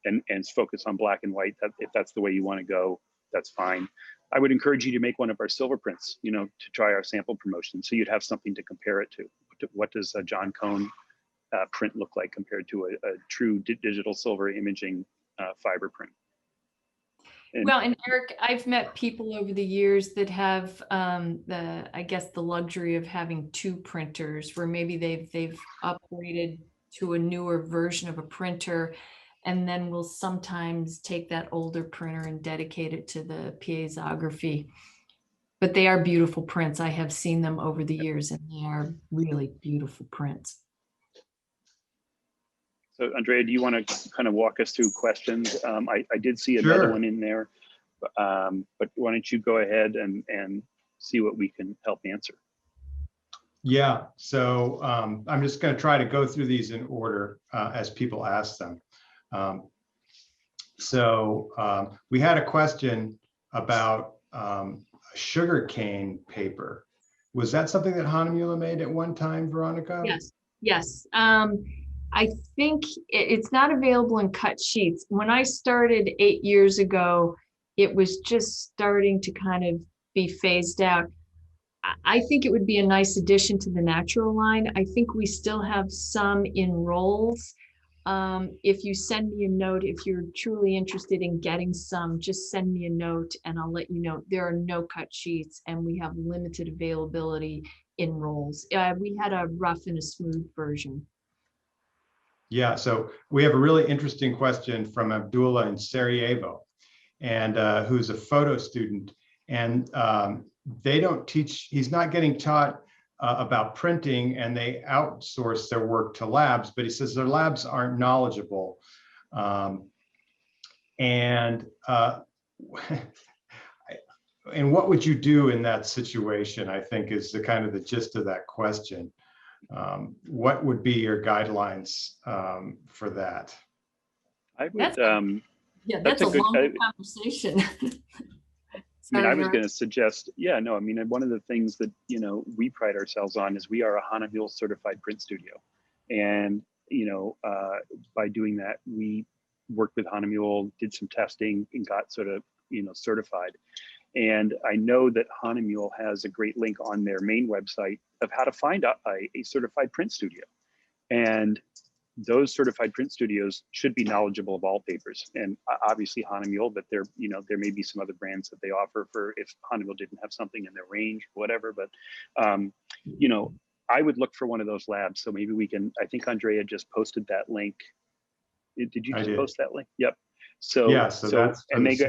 Speaker 1: and focus on black and white, if that's the way you want to go, that's fine. I would encourage you to make one of our silver prints, to try our sample promotion, so you'd have something to compare it to. What does a John Cohn print look like compared to a true digital silver imaging fiber print?
Speaker 2: Well, and Eric, I've met people over the years that have the luxury of having 2 printers, where maybe they've upgraded to a newer version of a printer, and then will sometimes take that older printer and dedicate it to the piezography. But they are beautiful prints. I have seen them over the years, and they are really beautiful prints.
Speaker 1: So Andrea, do you want to kind of walk us through questions? I did see
Speaker 3: Sure.
Speaker 1: another one in there, but why don't you go ahead and see what we can help answer?
Speaker 3: Yeah, so I'm just going to try to go through these in order as people ask them. We had a question about sugarcane paper. Was that something that Hahnemühle made at one time, Veronica?
Speaker 2: Yes. I think it's not available in cut sheets. When I started 8 years ago, it was just starting to kind of be phased out. I think it would be a nice addition to the natural line. I think we still have some in rolls. If you send me a note, if you're truly interested in getting some, just send me a note and I'll let you know. There are no cut sheets, and we have limited availability in rolls. We had a rough and a smooth version.
Speaker 3: Yeah, so we have a really interesting question from Abdullah in Sarajevo, and who's a photo student, and they don't teach, he's not getting taught about printing, and they outsource their work to labs, but he says their labs aren't knowledgeable. And what would you do in that situation, I think, is the kind of the gist of that question. What would be your guidelines for that?
Speaker 1: I would,
Speaker 2: that's a long conversation.
Speaker 1: I was going to suggest, one of the things that, we pride ourselves on is we are a Hahnemühle certified print studio. And, by doing that, we worked with Hahnemühle, did some testing and got sort of, certified. And I know that Hahnemühle has a great link on their main website of how to find a certified print studio. And those certified print studios should be knowledgeable of all papers, and obviously Hahnemühle, but there may be some other brands that they offer for if Hahnemühle didn't have something in their range, whatever. But I would look for one of those labs. So maybe we can. I think Andrea just posted that link. Did you just post that link? Yep. So
Speaker 3: yeah, so that's
Speaker 1: and they go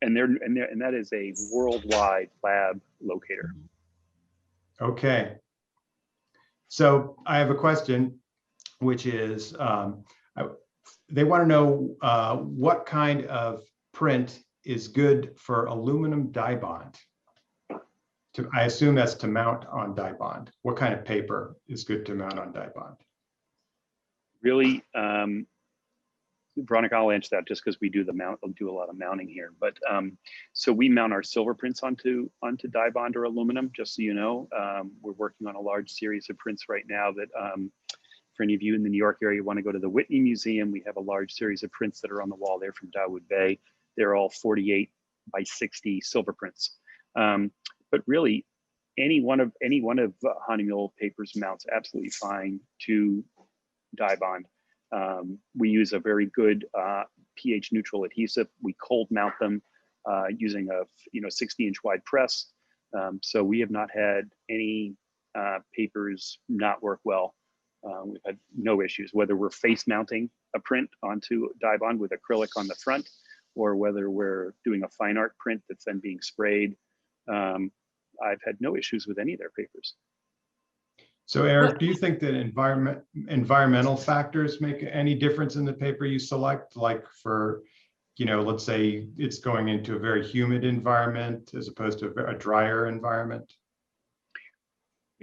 Speaker 1: and that is a worldwide lab locator.
Speaker 3: Okay. So I have a question, which is they want to know what kind of print is good for aluminum die bond. I assume that's to mount on die bond. What kind of paper is good to mount on die bond?
Speaker 1: Really, Veronica, I'll answer that just because we do a lot of mounting here. But so we mount our silver prints onto die bond or aluminum. Just so you know, we're working on a large series of prints right now that. For any of you in the New York area, want to go to the Whitney Museum, we have a large series of prints that are on the wall there from Dawood Bay. They're all 48 by 60 silver prints. But really, any one of Hahnemühle papers mounts absolutely fine to die bond. We use a very good pH neutral adhesive. We cold mount them using a 60-inch wide press. So we have not had any papers not work well. We've had no issues, whether we're face mounting a print onto die bond with acrylic on the front, or whether we're doing a fine art print that's then being sprayed. I've had no issues with any of their papers.
Speaker 3: So Eric, do you think that environmental factors make any difference in the paper you select? Like for, let's say it's going into a very humid environment as opposed to a drier environment?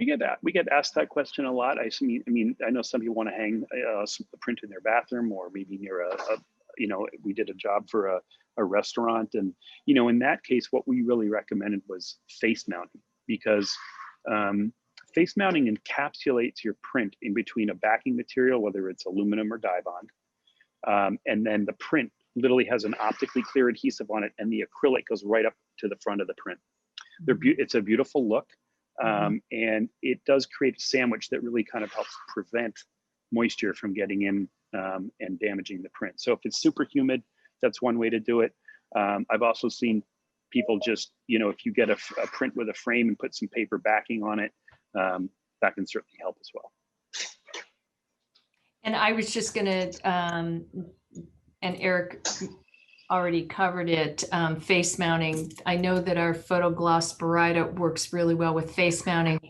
Speaker 1: We get asked that question a lot. I mean, I know some people want to hang a print in their bathroom, or maybe near we did a job for a restaurant, and in that case, what we really recommended was face mounting, because face mounting encapsulates your print in between a backing material, whether it's aluminum or die bond, and then the print literally has an optically clear adhesive on it, and the acrylic goes right up to the front of the print. It's a beautiful look. And it does create a sandwich that really kind of helps prevent moisture from getting in and damaging the print. So if it's super humid, that's one way to do it. I've also seen people just, if you get a print with a frame and put some paper backing on it, that can certainly help as well.
Speaker 2: And I was just gonna, and Eric already covered it, face mounting. I know that our Photogloss Baryta works really well with face mounting,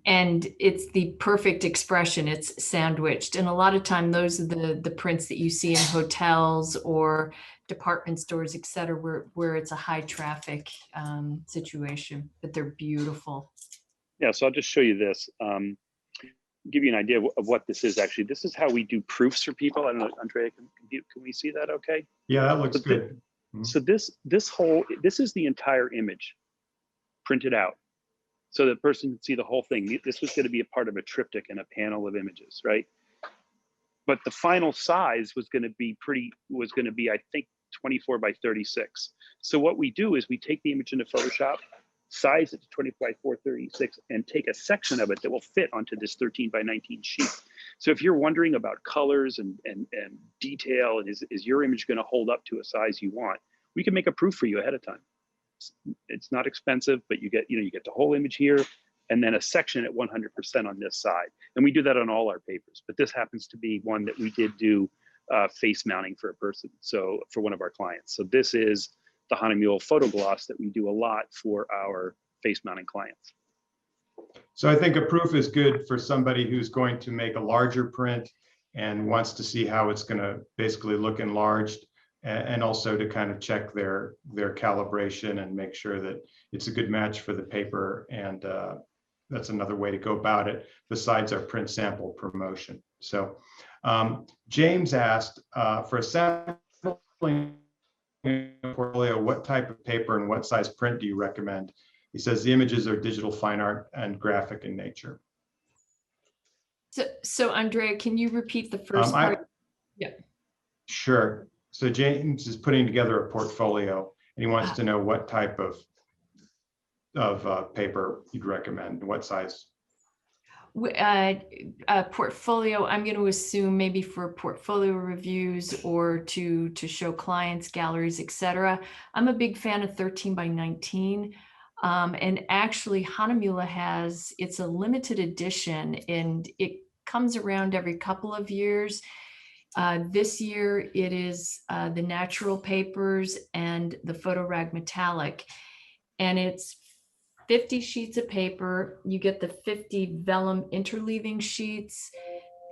Speaker 2: and it's the perfect expression. It's sandwiched, and a lot of time those are the prints that you see in hotels or department stores, et cetera, where it's a high traffic situation, but they're beautiful.
Speaker 1: Yeah, so I'll just show you this. Give you an idea of what this is. Actually, this is how we do proofs for people. I don't know, Andrea, can we see that okay?
Speaker 3: Yeah, that looks good.
Speaker 1: So this is the entire image printed out, so the person can see the whole thing. This was going to be a part of a triptych and a panel of images, right? But the final size was going to be I think 24 by 36. So what we do is we take the image into Photoshop, size it to 24 by 436, and take a section of it that will fit onto this 13 by 19 sheet. So if you're wondering about colors and detail, and is your image going to hold up to a size you want, we can make a proof for you ahead of time. It's not expensive, but you get the whole image here, and then a section at 100% on this side. And we do that on all our papers, but this happens to be one that we did do face mounting for a person, so for one of our clients. So this is the Hahnemühle Photogloss that we do a lot for our face mounting clients.
Speaker 3: So I think a proof is good for somebody who's going to make a larger print and wants to see how it's going to basically look enlarged, and also to kind of check their calibration and make sure that it's a good match for the paper. And that's another way to go about it besides our print sample promotion. So James asked for a sampling portfolio, what type of paper and what size print do you recommend? He says the images are digital fine art and graphic in nature.
Speaker 2: So Andrea, can you repeat the first part? Yeah.
Speaker 3: Sure. So James is putting together a portfolio, and he wants to know what type of paper you'd recommend, what size.
Speaker 2: Portfolio, I'm going to assume maybe for portfolio reviews or to show clients, galleries, etc. I'm a big fan of 13 by 19. And actually Hahnemühle has, it's a limited edition and it comes around every couple of years. This year it is the natural papers and the photo rag metallic, and it's 50 sheets of paper. You get the 50 vellum interleaving sheets,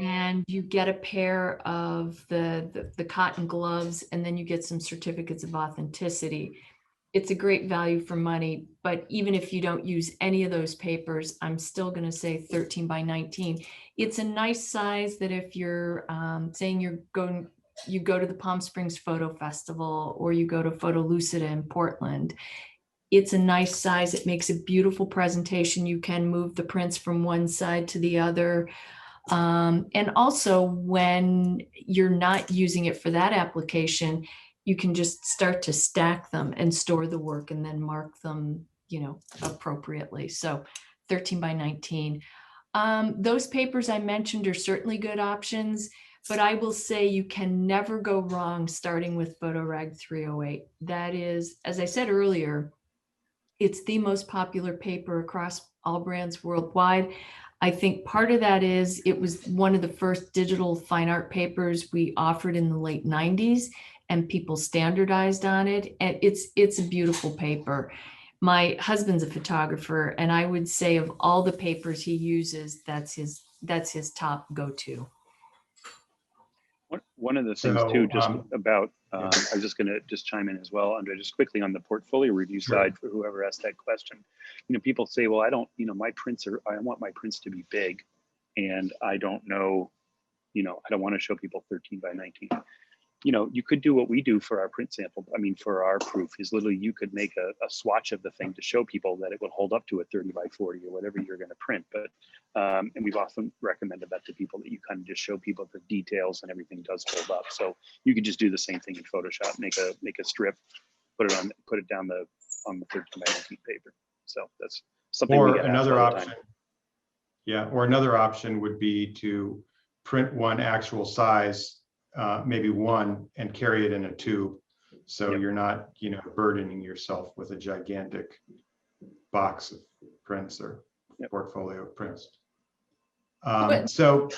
Speaker 2: and you get a pair of the cotton gloves, and then you get some certificates of authenticity. It's a great value for money, but even if you don't use any of those papers, I'm still going to say 13 by 19. It's a nice size that if you're saying you go to the Palm Springs Photo Festival or you go to Photo Lucida in Portland, it's a nice size. It makes a beautiful presentation. You can move the prints from one side to the other. And also when you're not using it for that application, you can just start to stack them and store the work and then mark them, appropriately. So 13 by 19. Those papers I mentioned are certainly good options, but I will say you can never go wrong starting with PhotoRag 308. That is, as I said earlier, it's the most popular paper across all brands worldwide. I think part of that is it was one of the first digital fine art papers we offered in the late 90s, and people standardized on it. And it's a beautiful paper. My husband's a photographer, and I would say of all the papers he uses, that's his top go-to.
Speaker 1: One of the things too, just about, I was just going to just chime in as well, Andre, just quickly on the portfolio review side for whoever asked that question. People say, well, I don't, my prints are, I want my prints to be big, and I don't know, I don't want to show people 13 by 19. You could do what we do for our print sample. For our proof is literally you could make a swatch of the thing to show people that it would hold up to a 30 by 40 or whatever you're going to print. But and we've often recommended that to people, that you kind of just show people the details and everything does hold up. So you could just do the same thing in Photoshop, make a strip, put it down on the 13 by 19 paper. So that's something.
Speaker 3: Or another option. Yeah, or another option would be to print one actual size, maybe one, and carry it in a tube, so you're not burdening yourself with a gigantic box of prints or portfolio of prints. So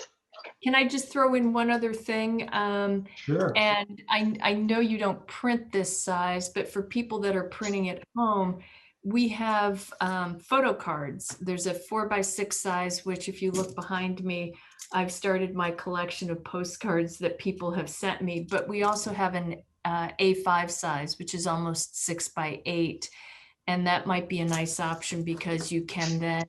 Speaker 2: can I just throw in one other thing?
Speaker 3: Sure.
Speaker 2: And I know you don't print this size, but for people that are printing at home, we have photo cards. There's a 4x6 size, which if you look behind me, I've started my collection of postcards that people have sent me, but we also have an A5 size, which is almost 6x8. And that might be a nice option because you can then,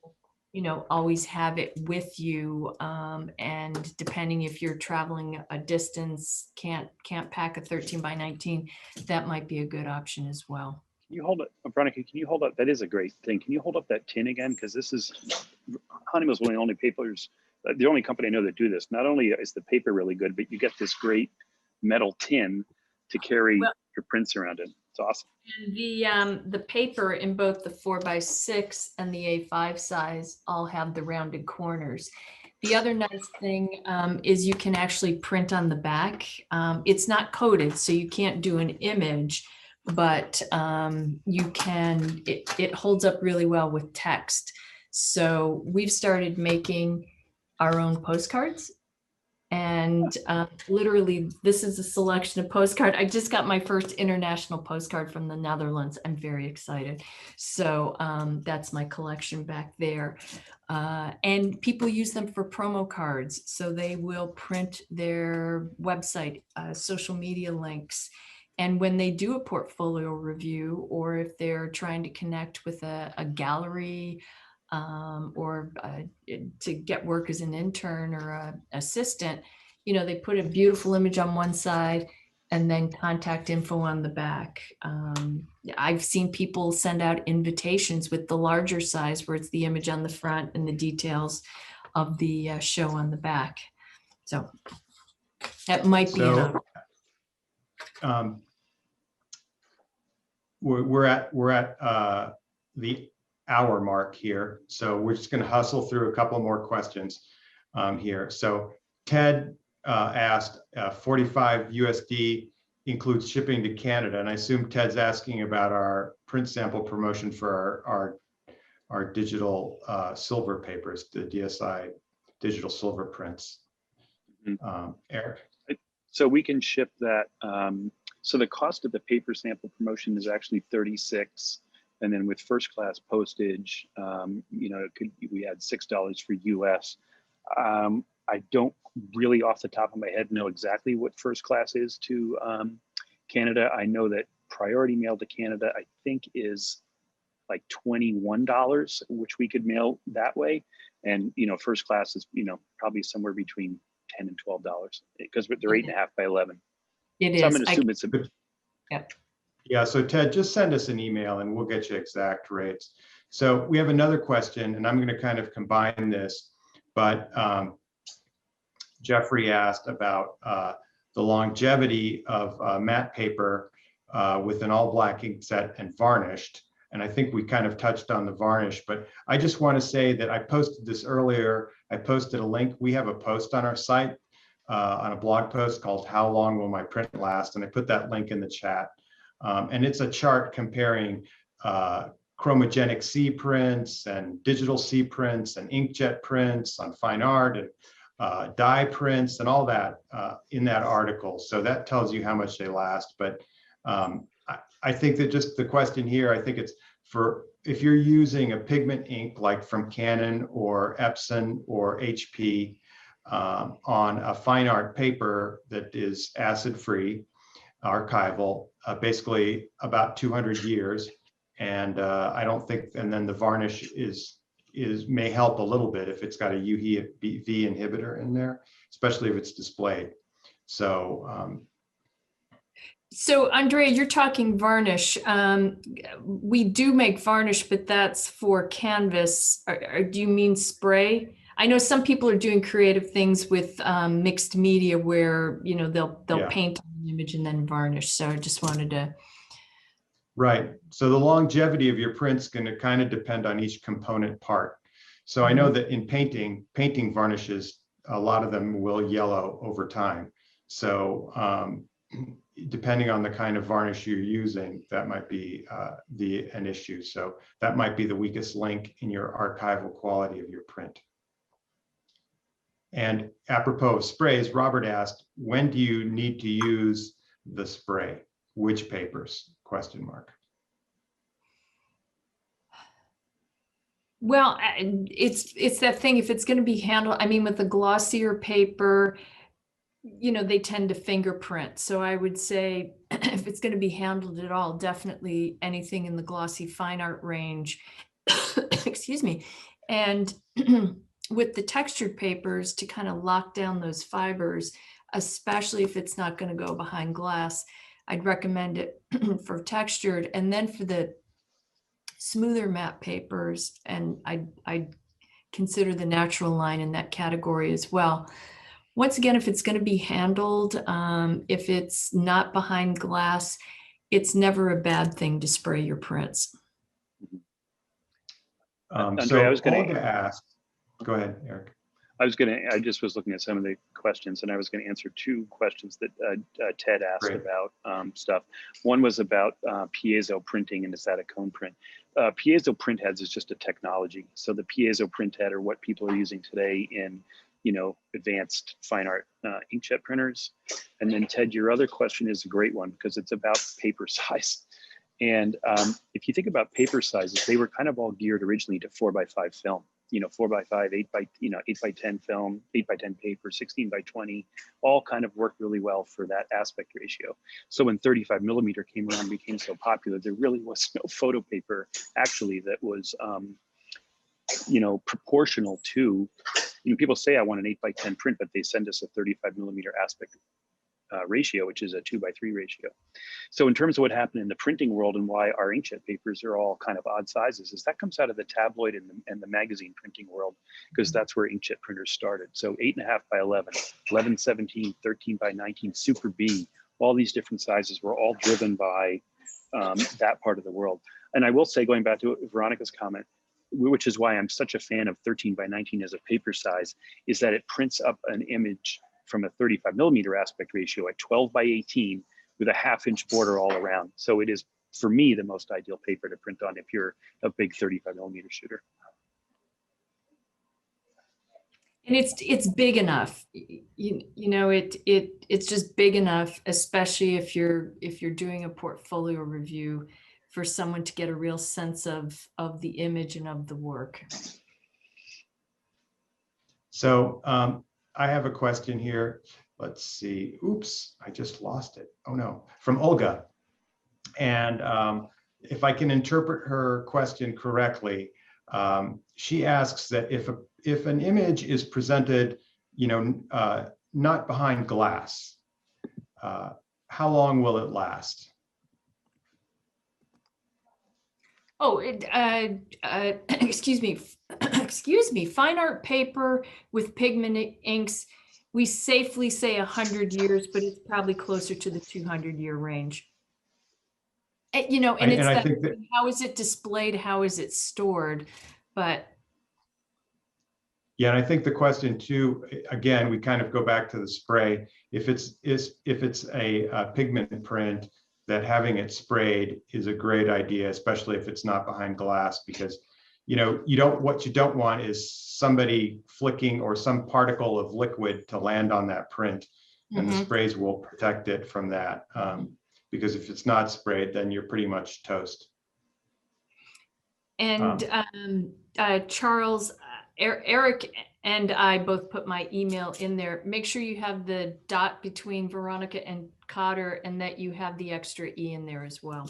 Speaker 2: always have it with you. And depending if you're traveling a distance, can't pack a 13 by 19, that might be a good option as well.
Speaker 1: Can you hold it, Veronica? Can you hold up? That is a great thing. Can you hold up that tin again? Because this is Hahnemühle's one of the only papers, the only company I know that do this. Not only is the paper really good, but you get this great metal tin to carry your prints around it. It's awesome.
Speaker 2: And the paper in both the 4x6 and the A5 size all have the rounded corners. The other nice thing is you can actually print on the back. It's not coated, so you can't do an image, but you can, it holds up really well with text. So we've started making our own postcards, and literally this is a selection of postcard. I just got my first international postcard from the Netherlands. I'm very excited. So that's my collection back there. And people use them for promo cards. So they will print their website, social media links. And when they do a portfolio review, or if they're trying to connect with a gallery, or to get work as an intern or an assistant, they put a beautiful image on one side and then contact info on the back. I've seen people send out invitations with the larger size where it's the image on the front and the details of the show on the back. So that might be enough.
Speaker 3: We're at the hour mark here, so we're just going to hustle through a couple more questions here. So Ted asked, 45 USD includes shipping to Canada, and I assume Ted's asking about our print sample promotion for our digital silver papers, the DSI digital silver prints. Eric?
Speaker 1: So we can ship that. So the cost of the paper sample promotion is actually 36, and then with first class postage, we add $6 for US. I don't really off the top of my head know exactly what first class is to Canada. I know that priority mail to Canada, I think, is like $21, which we could mail that way. And, first class is, probably somewhere between $10 and $12 because they're 8.5 by 11.
Speaker 2: It
Speaker 1: so
Speaker 2: is.
Speaker 1: I'm going to assume it's a bit.
Speaker 3: Yeah, so Ted, just send us an email and we'll get you exact rates. So we have another question, and I'm going to kind of combine this, but Jeffrey asked about the longevity of matte paper with an all black ink set and varnished. And I think we kind of touched on the varnish, but I just want to say that I posted this earlier. I posted a link. We have a post on our site on a blog post called How Long Will My Print Last? And I put that link in the chat. And it's a chart comparing chromogenic C prints and digital C prints and inkjet prints on fine art and dye prints and all that in that article. So that tells you how much they last. But I think that just the question here, I think it's for if you're using a pigment ink like from Canon or Epson or HP on a fine art paper that is acid-free, archival, basically about 200 years. And I don't think, and then the varnish may help a little bit if it's got a UV inhibitor in there, especially if it's displayed. So
Speaker 2: Andrea, you're talking varnish. We do make varnish, but that's for canvas. Or do you mean spray? I know some people are doing creative things with mixed media where, they'll paint an image and then varnish. So I just wanted to.
Speaker 3: Right. So the longevity of your print's going to kind of depend on each component part. So I know that in painting varnishes, a lot of them will yellow over time. So depending on the kind of varnish you're using, that might be an issue. So that might be the weakest link in your archival quality of your print. And apropos of sprays, Robert asked, when do you need to use the spray? Which papers? ?
Speaker 2: Well, it's that thing, if it's going to be handled, I mean, with the glossier paper, they tend to fingerprint. So I would say if it's going to be handled at all, definitely anything in the glossy fine art range, excuse me. And with the textured papers, to kind of lock down those fibers, especially if it's not going to go behind glass, I'd recommend it for textured. And then for the smoother matte papers, and I'd consider the natural line in that category as well. Once again, if it's going to be handled, if it's not behind glass, it's never a bad thing to spray your prints.
Speaker 1: Andrea, I was going
Speaker 3: to ask, go ahead, Eric.
Speaker 1: I just was looking at some of the questions, and I was going to answer two questions that Ted asked about stuff. One was about piezo printing, and is that a cone print? Piezo print heads is just a technology. So the piezo print head are what people are using today in, advanced fine art inkjet printers. And then Ted, your other question is a great one because it's about paper size. And if you think about paper sizes, they were kind of all geared originally to 4x5 film. 4x5, 8x10 film, 8x10 paper, 16x20, all kind of worked really well for that aspect ratio. So when 35 millimeter came around and became so popular, there really was no photo paper actually that was, proportional to, people say I want an 8x10 print, but they send us a 35 millimeter aspect ratio, which is a 2:3 ratio. So in terms of what happened in the printing world and why our inkjet papers are all kind of odd sizes, is that comes out of the tabloid and the magazine printing world, because that's where inkjet printers started. So 8.5 by 11, 11/17, 13/19, Super B, all these different sizes were all driven by that part of the world. And I will say, going back to Veronica's comment, which is why I'm such a fan of 13/19 as a paper size, is that it prints up an image from a 35mm aspect ratio at 12/18 with a 1/2-inch border all around. So it is, for me, the most ideal paper to print on if you're a big 35mm shooter.
Speaker 2: And it's big enough, it's just big enough, especially if you're doing a portfolio review, for someone to get a real sense of the image and of the work.
Speaker 3: So I have a question here. Let's see. Oops, I just lost it. Oh no, from Olga. And if I can interpret her question correctly, she asks that if an image is presented, not behind glass, how long will it last?
Speaker 2: Oh, excuse me, fine art paper with pigment inks, we safely say 100 years, but it's probably closer to the 200-year range. And it's
Speaker 3: I think that,
Speaker 2: how is it displayed? How is it stored? But
Speaker 3: yeah, and I think the question too, again, we kind of go back to the spray. If it's a pigment print, that having it sprayed is a great idea, especially if it's not behind glass, because what you don't want is somebody flicking or some particle of liquid to land on that print, and the sprays will protect it from that. Because if it's not sprayed, then you're pretty much toast.
Speaker 2: And Charles, Eric and I both put my email in there. Make sure you have the dot between Veronica and Cotter, and that you have the extra E in there as well.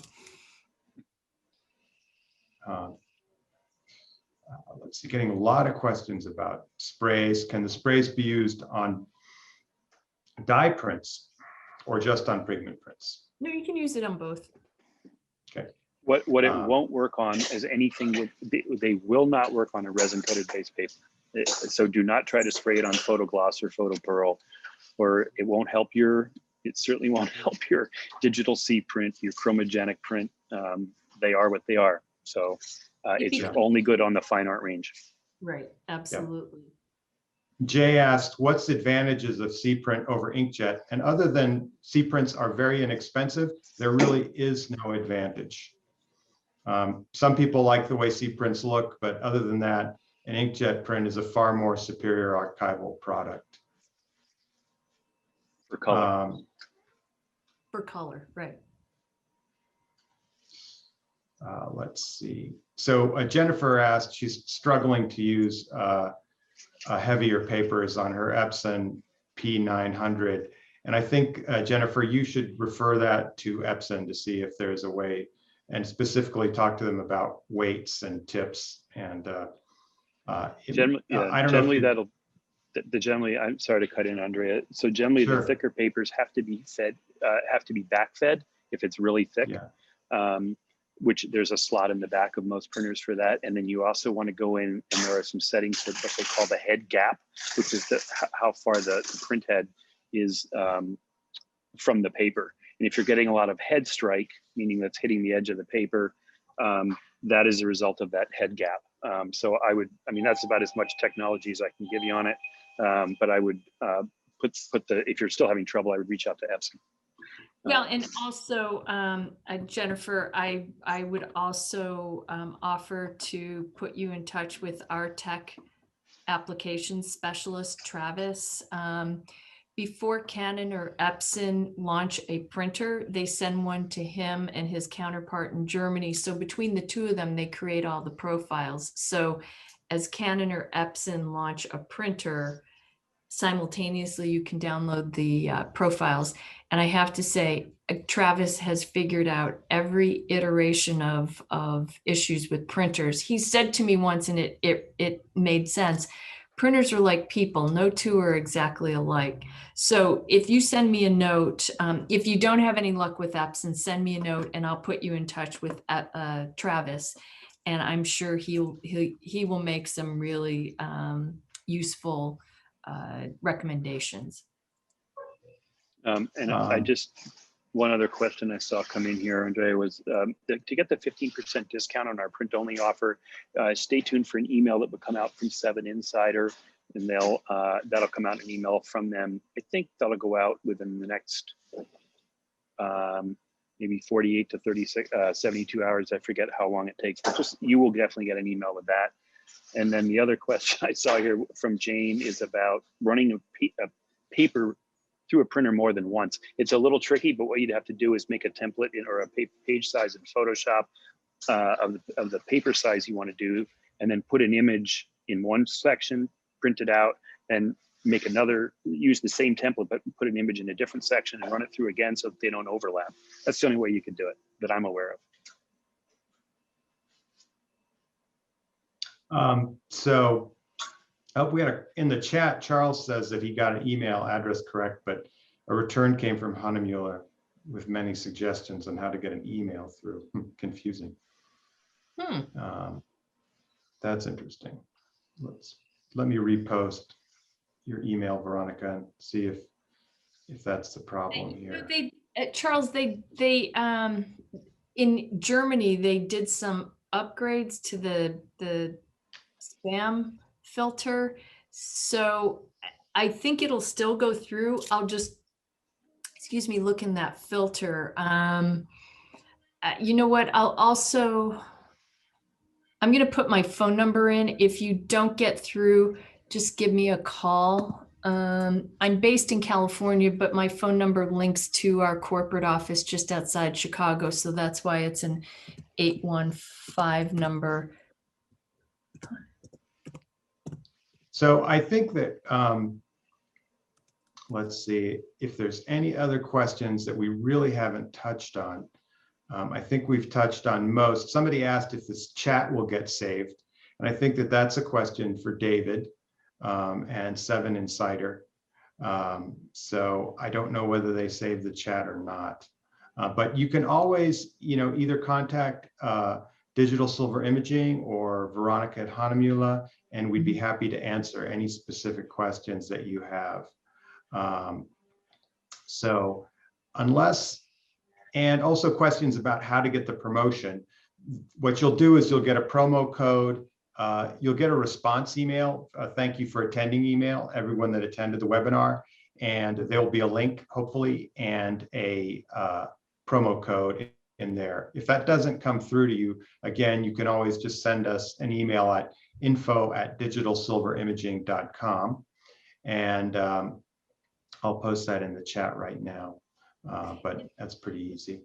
Speaker 3: Let's see, getting a lot of questions about sprays. Can the sprays be used on dye prints or just on pigment prints?
Speaker 2: No, you can use it on both.
Speaker 3: Okay.
Speaker 1: What it won't work on is anything they will not work on a resin coated base paper. So do not try to spray it on photo gloss or photo pearl, or it won't help it certainly won't help your digital C print, your chromogenic print. They are what they are. So it's only good on the fine art range.
Speaker 2: Right, absolutely.
Speaker 3: Yep. Jay asked, what's the advantages of C print over inkjet? And other than C prints are very inexpensive, there really is no advantage. Some people like the way C prints look, but other than that, an inkjet print is a far more superior archival product.
Speaker 1: For color.
Speaker 2: For color, right.
Speaker 3: Let's see. So Jennifer asked, she's struggling to use heavier papers on her Epson P900. And I think, Jennifer, you should refer that to Epson to see if there's a way, and specifically talk to them about weights and tips. And
Speaker 1: generally I'm sorry to cut in, Andrea. So generally
Speaker 3: Sure.
Speaker 1: The thicker papers have to be fed, have to be back fed if it's really thick. Yeah. Which there's a slot in the back of most printers for that. And then you also want to go in, and there are some settings for what they call the head gap, which is how far the print head is from the paper. And if you're getting a lot of head strike, meaning that's hitting the edge of the paper, that is a result of that head gap. So that's about as much technology as I can give you on it. But I would if you're still having trouble, I would reach out to Epson.
Speaker 2: Well, and also, Jennifer, I would also offer to put you in touch with our tech applications specialist, Travis. Before Canon or Epson launch a printer, they send one to him and his counterpart in Germany. So between the two of them, they create all the profiles. So as Canon or Epson launch a printer, simultaneously you can download the profiles. And I have to say, Travis has figured out every iteration of issues with printers. He said to me once, and it made sense, printers are like people. No two are exactly alike. So if you send me a note, if you don't have any luck with Epson, send me a note and I'll put you in touch with Travis. And I'm sure he will make some really useful recommendations.
Speaker 1: I just, one other question I saw come in here, Andrea, was to get the 15% discount on our print only offer, stay tuned for an email that will come out from 7 Insider, and that'll come out an email from them. I think that'll go out within the next maybe 48 to 36, 72 hours. I forget how long it takes, but just, you will definitely get an email with that. And then the other question I saw here from Jane is about running a paper through a printer more than once. It's a little tricky, but what you'd have to do is make a template or a page size in Photoshop of the paper size you want to do, and then put an image in one section, print it out, and make another, use the same template, but put an image in a different section and run it through again so that they don't overlap. That's the only way you can do it that I'm aware of.
Speaker 3: We had in the chat, Charles says that he got an email address correct, but a return came from Hahnemuller with many suggestions on how to get an email through. Confusing. That's interesting. Let me repost your email, Veronica, and see if that's the problem here.
Speaker 2: Charles, they in Germany, they did some upgrades to the spam filter. So I think it'll still go through. I'll just, excuse me, look in that filter. You know what? I'm going to put my phone number in. If you don't get through, just give me a call. I'm based in California, but my phone number links to our corporate office just outside Chicago. So that's why it's an 815 number.
Speaker 3: So I think that, let's see if there's any other questions that we really haven't touched on. I think we've touched on most. Somebody asked if this chat will get saved. And I think that that's a question for David and 7 Insider. So I don't know whether they save the chat or not. But you can always, either contact Digital Silver Imaging or Veronica at Hahnemuller, and we'd be happy to answer any specific questions that you have. So unless, and also questions about how to get the promotion, what you'll do is you'll get a promo code, you'll get a response email, thank you for attending email, everyone that attended the webinar, and there'll be a link, hopefully, and a promo code in there. If that doesn't come through to you, again, you can always just send us an email at info@digitalsilverimaging.com, and I'll post that in the chat right now, but that's pretty easy.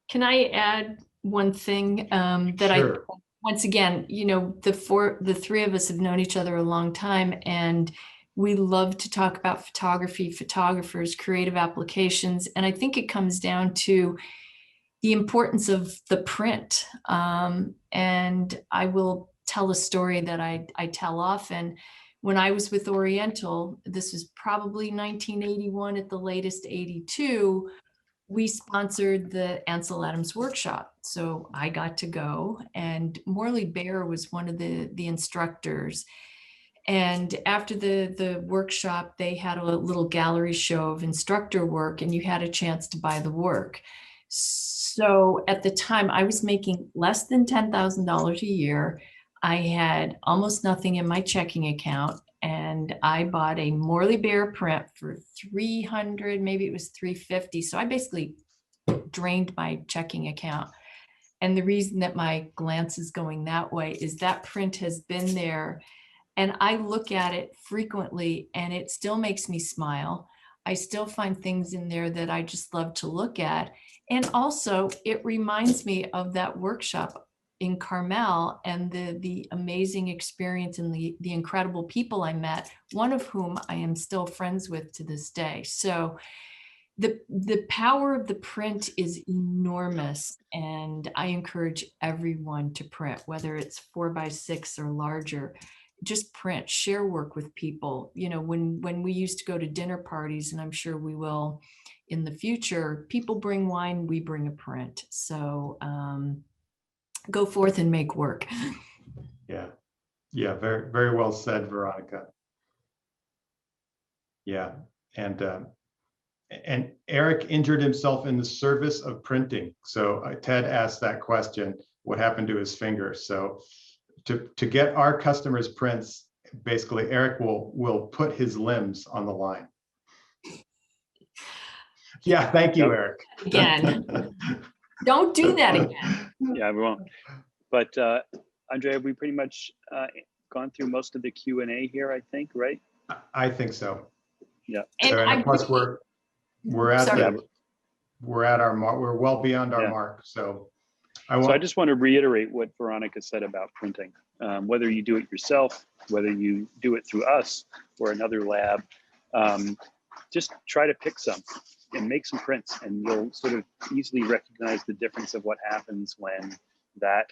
Speaker 2: Can I add one thing that
Speaker 3: Sure.
Speaker 2: once again, the three of us have known each other a long time, and we love to talk about photography, photographers, creative applications, and I think it comes down to the importance of the print. And I will tell a story that I tell often. When I was with Oriental, this was probably 1981 at the latest, 82, we sponsored the Ansel Adams workshop. So I got to go, and Morley Bear was one of the instructors. And after the workshop, they had a little gallery show of instructor work, and you had a chance to buy the work. So at the time, I was making less than $10,000 a year. I had almost nothing in my checking account, and I bought a Morley Bear print for $300, maybe it was $350. So I basically drained my checking account. And the reason that my glance is going that way is that print has been there, and I look at it frequently, and it still makes me smile. I still find things in there that I just love to look at. And also it reminds me of that workshop in Carmel and the amazing experience and the incredible people I met, one of whom I am still friends with to this day. So the power of the print is enormous, and I encourage everyone to print, whether it's 4x6 or larger. just print, share work with people. You know, when we used to go to dinner parties, and I'm sure we will in the future, people bring wine, we bring a print. So go forth and make work.
Speaker 3: Yeah. Yeah. Very, very well said, Veronica. Yeah. And Eric injured himself in the service of printing. So Ted asked that question, what happened to his finger? So to get our customers prints, basically Eric will put his limbs on the line. Yeah, thank you, Eric.
Speaker 2: Again. Don't do that again.
Speaker 1: Yeah, we won't. But Andrea, we pretty much gone through most of the Q&A here, I think, right?
Speaker 3: I think so.
Speaker 1: Yeah.
Speaker 3: So, and of course we're at our mark. We're well beyond our mark. So I
Speaker 1: just want to reiterate what Veronica said about printing. Whether you do it yourself, whether you do it through us or another lab, just try to pick some and make some prints, and you'll sort of easily recognize the difference of what happens when that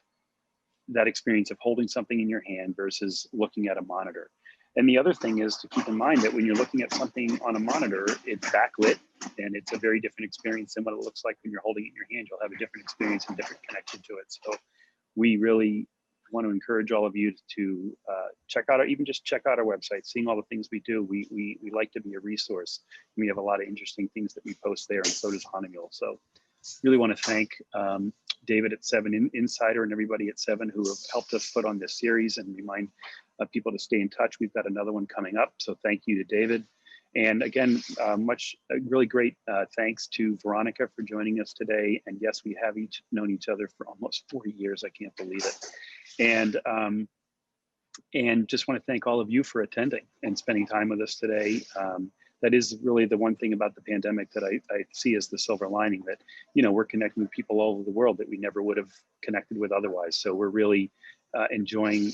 Speaker 1: experience of holding something in your hand versus looking at a monitor. And the other thing is to keep in mind that when you're looking at something on a monitor, it's backlit, and it's a very different experience than what it looks like when you're holding it in your hand. You'll have a different experience and different connection to it. So we really want to encourage all of you to check out our website, seeing all the things we do. We like to be a resource. We have a lot of interesting things that we post there, and so does Hahnemühle. So really want to thank David at 7 Insider and everybody at 7 who have helped us put on this series, and remind people to stay in touch. We've got another one coming up. So thank you to David. And again, really great thanks to Veronica for joining us today. And yes, we have known each other for almost 40 years. I can't believe it. And just want to thank all of you for attending and spending time with us today. That is really the one thing about the pandemic that I see as the silver lining, that, you know, we're connecting with people all over the world that we never would have connected with otherwise. So we're really enjoying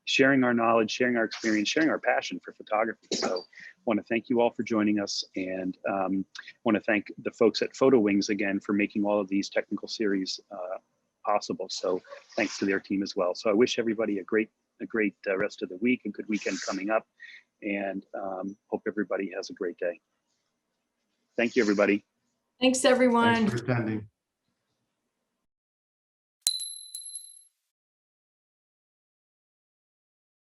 Speaker 1: sharing our knowledge, sharing our experience, sharing our passion for photography. So I want to thank you all for joining us, and want to thank the folks at Photo Wings again for making all of these technical series possible. So thanks to their team as well. So I wish everybody a great rest of the week, a good weekend coming up, and hope everybody has a great day. Thank you, everybody.
Speaker 2: Thanks, everyone.
Speaker 3: Thanks for attending.